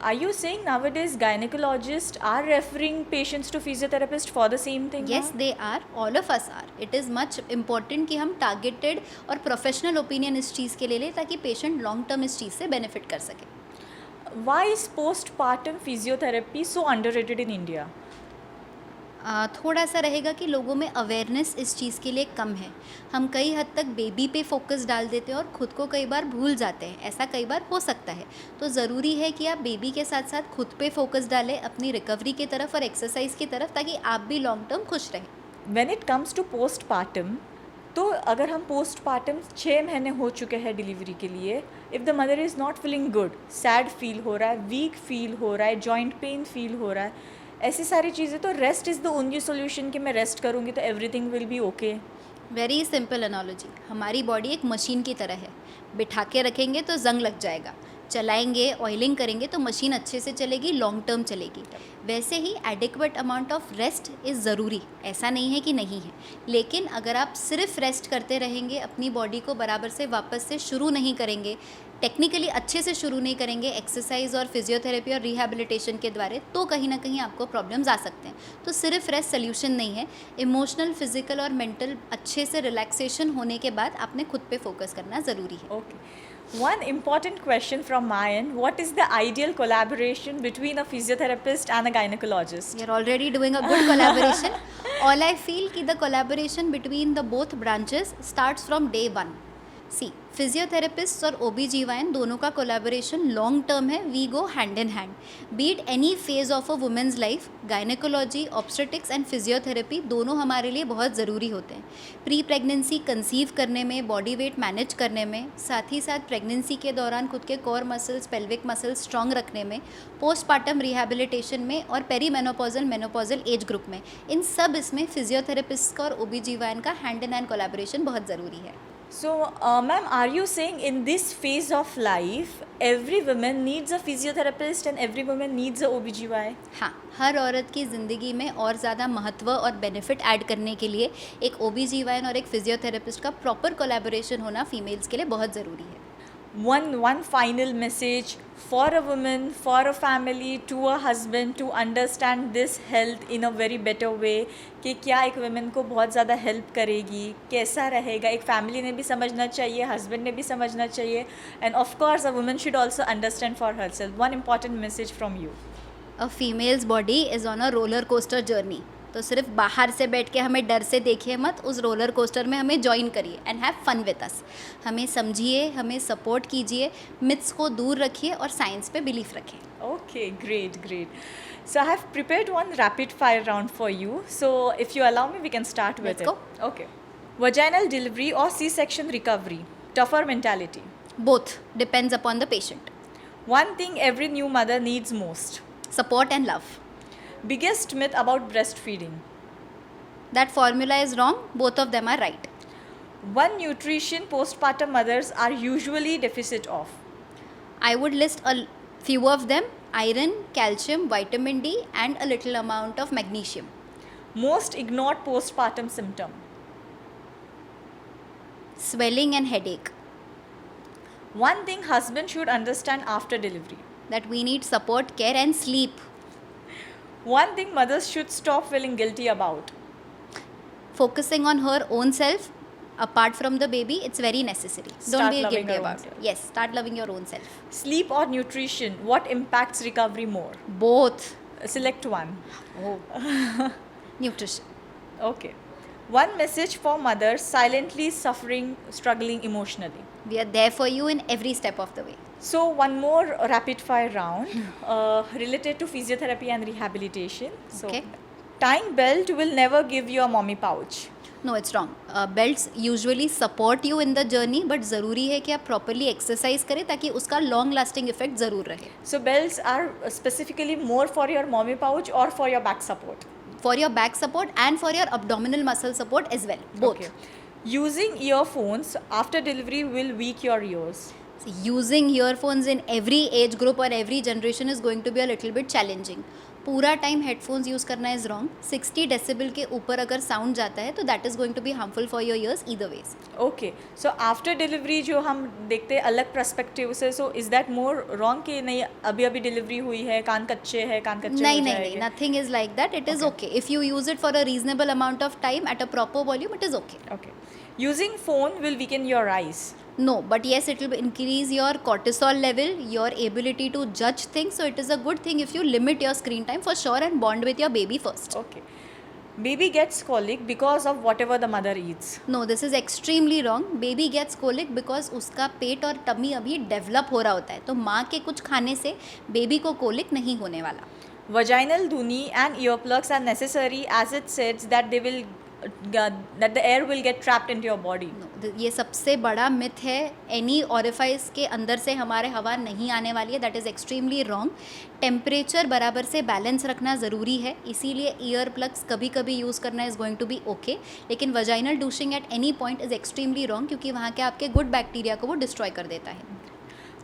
are you saying nowadays gynecologists are referring patients to physiotherapist for the same thing? Yes, they are, all of us are. It is much important कि हम टारगेटेड और प्रोफेशनल ओपिनियन इस चीज़ के लिए लें ताकि पेशेंट लॉन्ग टर्म इस चीज़ से बेनिफिट कर सके। Why is postpartum physiotherapy so underrated in India? थोड़ा सा रहेगा कि लोगों में अवेयरनेस इस चीज़ के लिए कम है। हम कई हद तक बेबी पे फोकस डाल देते हैं और ख़ुद को कई बार भूल जाते हैं, ऐसा कई बार हो सकता है। तो ज़रूरी है कि आप बेबी के साथ साथ खुद पे फोकस डालें, अपनी रिकवरी की तरफ और एक्सरसाइज की तरफ, ताकि आप भी लॉन्ग टर्म खुश रहें। When it comes to postpartum, तो अगर हम पोस्टपार्टम 6 महीने हो चुके हैं डिलीवरी के लिए, if the mother is not feeling good, sad feel हो रहा है, वीक फील हो रहा है, जॉइंट पेन फील हो रहा है, ऐसी सारी चीज़ें, तो rest is the only solution कि मैं रेस्ट करूँगी तो everything will be okay. Very simple analogy, हमारी बॉडी एक मशीन की तरह है। बिठा के रखेंगे तो जंग लग जाएगा, चलाएंगे, ऑयलिंग करेंगे तो मशीन अच्छे से चलेगी, लॉन्ग टर्म चलेगी। वैसे ही adequate amount of rest is ज़रूरी, ऐसा नहीं है कि नहीं है। लेकिन अगर आप सिर्फ रेस्ट करते रहेंगे, अपनी बॉडी को बराबर से वापस से शुरू नहीं करेंगे, टेक्निकली अच्छे से शुरू नहीं करेंगे एक्सरसाइज और फिजियोथेरेपी और रिहैबिलिटेशन के द्वारा, तो कहीं ना कहीं आपको प्रॉब्लम्स आ सकते हैं। तो सिर्फ रेस्ट सोल्यूशन नहीं है। इमोशनल, फिजिकल और मेंटल अच्छे से रिलैक्सेशन होने के बाद आपने खुद पे फोकस करना ज़रूरी है। Okay. One important question from my end, what is the ideal collaboration between a physiotherapist and a gynecologist? You're already doing a good collaboration. All I feel कि the collaboration between the both branches starts from day one. See, physiotherapist और OB/GYN दोनों का कोलैबोरेशन लॉन्ग टर्म है। We go hand in hand. Be it any phase of a women's life, gynaecology, obstetrics and physiotherapy दोनों हमारे लिए बहुत ज़रूरी होते हैं। प्री प्रेगनेंसी कंसीव करने में, बॉडी वेट मैनेज करने में, साथ ही साथ प्रेगनेंसी के दौरान खुद के core muscles, pelvic muscles strong रखने में, पोस्टपार्टम रिहैबिलिटेशन में और पेरी मेनोपॉजल एज ग्रुप में, इन सब इसमें फिजियोथेरेपिस्ट का और OB/GYN का हैंड इन हैंड कोलैबोरेशन बहुत ज़रूरी है। So, ma'am, are you saying in this phase of life, every woman needs a physiotherapist and every woman needs a OBGY? हाँ, हर औरत की ज़िंदगी में और ज़्यादा महत्व और बेनिफिट ऐड करने के लिए एक OBGYN और एक फिजियोथेरेपिस्ट का प्रॉपर कोलैबोरेशन होना फीमेल्स के लिए बहुत ज़रूरी है. One final message for a woman, for a family, to a husband to understand this health in a very better way कि क्या एक women को बहुत ज़्यादा help करेगी, कैसा रहेगा, एक family ने भी समझना चाहिए, husband ने भी समझना चाहिए, and of course a woman should also understand for herself. One important message from you. A females body is on a roller coaster journey. तो सिर्फ बाहर से बैठ के हमें डर से देखिए मत, उस रोलर कोस्टर में हमें ज्वाइन करिए and have fun with us. हमें समझिए, हमें सपोर्ट कीजिए, मिथ्स को दूर रखिए और साइंस पे बिलीफ रखें. Okay, great. So I have prepared one rapid fire round for you. So if you allow me, we can start with Let's it. go. Okay. Vaginal delivery or C-section recovery? Tougher mentality. Both depends upon the patient. One thing every new mother needs most. Support and love. Biggest myth about breastfeeding. That formula is wrong, both of them are right. One nutrition postpartum mothers are usually deficit of. I would list a few of them: iron, calcium, vitamin D, and a little amount of magnesium. Most ignored postpartum symptom. Swelling and headache. One thing husband should understand after delivery. That we need support, care, and sleep. One thing mothers should stop feeling guilty about. Focusing on her own self apart from the baby, it's very necessary. Start Don't be loving guilty your own about self. it. Yes, start loving your own self. Sleep or nutrition, what impacts recovery more? Both. Select one. Oh. Nutrition. Okay. One message for mothers silently suffering, struggling emotionally. We are there for you in every step of the way. So, one more rapid fire round related to physiotherapy and rehabilitation. So, Okay. tying belt will never give you a mommy pouch. No, it's wrong. Belts usually support you in the journey, but ज़रूरी है कि आप properly exercise करें ताकि उसका long lasting effect ज़रूर रहे. So, belts are specifically more for your mommy pouch or for your back support. For your back support and for your abdominal muscle support as well. Both. Okay. Using earphones after delivery will weak your ears. Using earphones in every age group or every generation is going to be a little bit challenging. पूरा टाइम हेडफोन्स यूज़ करना इज़ रॉन्ग. 60 डेसिबल के ऊपर अगर साउंड जाता है तो that is going to be harmful for your ears either ways. Okay. So after delivery जो हम देखते हैं अलग पर्सपेक्टिव से, so is that more wrong कि नहीं अभी अभी डिलीवरी हुई है, कान कच्चे है, कान कच्चे नहीं हो नहीं जाएंगे? नहीं, nothing is like that. It is okay if you use it for a reasonable amount of time at a proper volume. It is okay. Okay. Using phone will weaken your eyes. No, but yes, it will increase your cortisol level, your ability to judge things. So it is a good thing if you limit your screen time for sure and bond with your baby first. Okay. Baby gets colic because of whatever the mother eats. No, this is extremely wrong. Baby gets colic because उसका पेट और टमी अभी डेवलप हो रहा होता है. तो माँ के कुछ खाने से बेबी को कोलिक नहीं होने वाला. Vaginal dhuni and earplugs are necessary as it says that they will that the air will get trapped into your body. No, ये सबसे बड़ा मिथ है. एनी ऑरिफाइस के अंदर से हमारे हवा नहीं आने वाली है. That is extremely wrong. Temperature बराबर से बैलेंस रखना ज़रूरी है, इसीलिए ईयर प्लग्स कभी कभी यूज़ करना is going to be okay. लेकिन vaginal douching at any point is extremely wrong क्योंकि वहाँ के आपके गुड बैक्टीरिया को वो डिस्ट्रॉय कर देता है.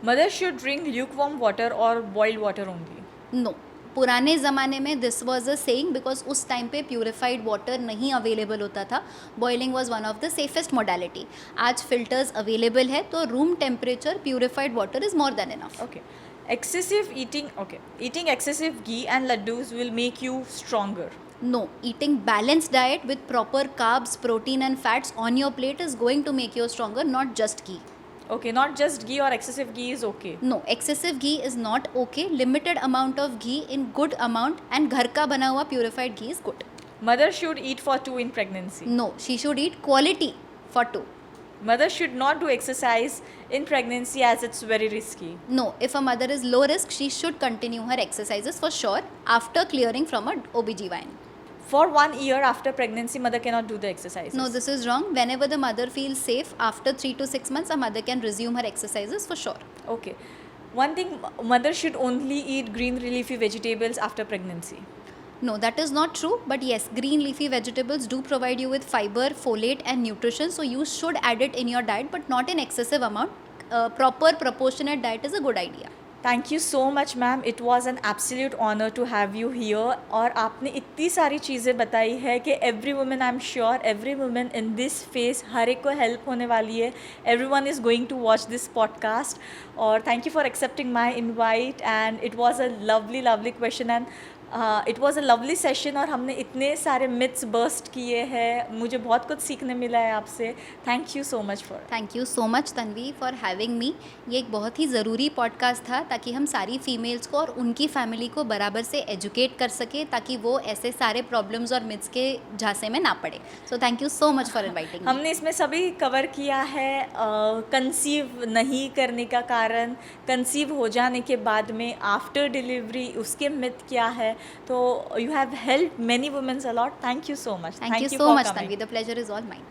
Mother should drink lukewarm water or boiled water only. No, पुराने ज़माने में this was a saying because उस टाइम पे प्यूरिफाइड वाटर नहीं अवेलेबल होता था. Boiling was one of the safest modality. आज फिल्टर्स अवेलेबल है तो room temperature purified water is more than enough. Okay. Eating excessive ghee and laddus will make you stronger. No, eating balanced diet with proper carbs, protein and fats on your plate is going to make you stronger, not just ghee. Okay, not just ghee or excessive ghee is okay. No, excessive ghee is not okay. Limited amount of ghee in good amount and घर का बना हुआ purified ghee is good. Mother should eat for 2 in pregnancy. No, she should eat quality for 2. Mother should not do exercise in pregnancy as it's very risky. No, if a mother is low risk, she should continue her exercises for sure after clearing from a OBGYN. For 1 year after pregnancy, mother cannot do the exercises. No, this is wrong. Whenever the mother feels safe, after 3 to 6 months, a mother can resume her exercises for sure. Okay. One thing, mother should only eat green leafy vegetables after pregnancy. No, that is not true. But yes, green leafy vegetables do provide you with fiber, folate, and nutrition. So you should add it in your diet, but not in excessive amount. Proper proportionate diet is a good idea. Thank you so much ma'am, it was an absolute honour to have you here. और आपने इतनी सारी चीज़ें बताई है कि every women, I am sure every women in this phase, हर एक को हेल्प होने वाली है। Everyone is going to watch this podcast. और thank you for accepting my invite and it was a lovely lovely question and it was a lovely session. और हमने इतने सारे मिथ्स बर्स्ट किए हैं, मुझे बहुत कुछ सीखने मिला है आपसे। Thank you so much for. Thank you so much Tanvi for having me. ये एक बहुत ही ज़रूरी पॉडकास्ट था ताकि हम सारी फीमेल्स को और उनकी फैमिली को बराबर से एजुकेट कर सके, ताकि वो ऐसे सारे प्रॉब्लम्स और मिथ्स के झांसे में ना पड़े। So thank you so much for inviting. हमने इसमें सभी कवर किया है। कंसीव नहीं करने का कारण, कंसीव हो जाने के बाद में आफ्टर डिलीवरी उसके मिथ क्या है। तो you have help many womens a lot. Thank you so much. Thank you so much Tanvi, the pleasure is all mine.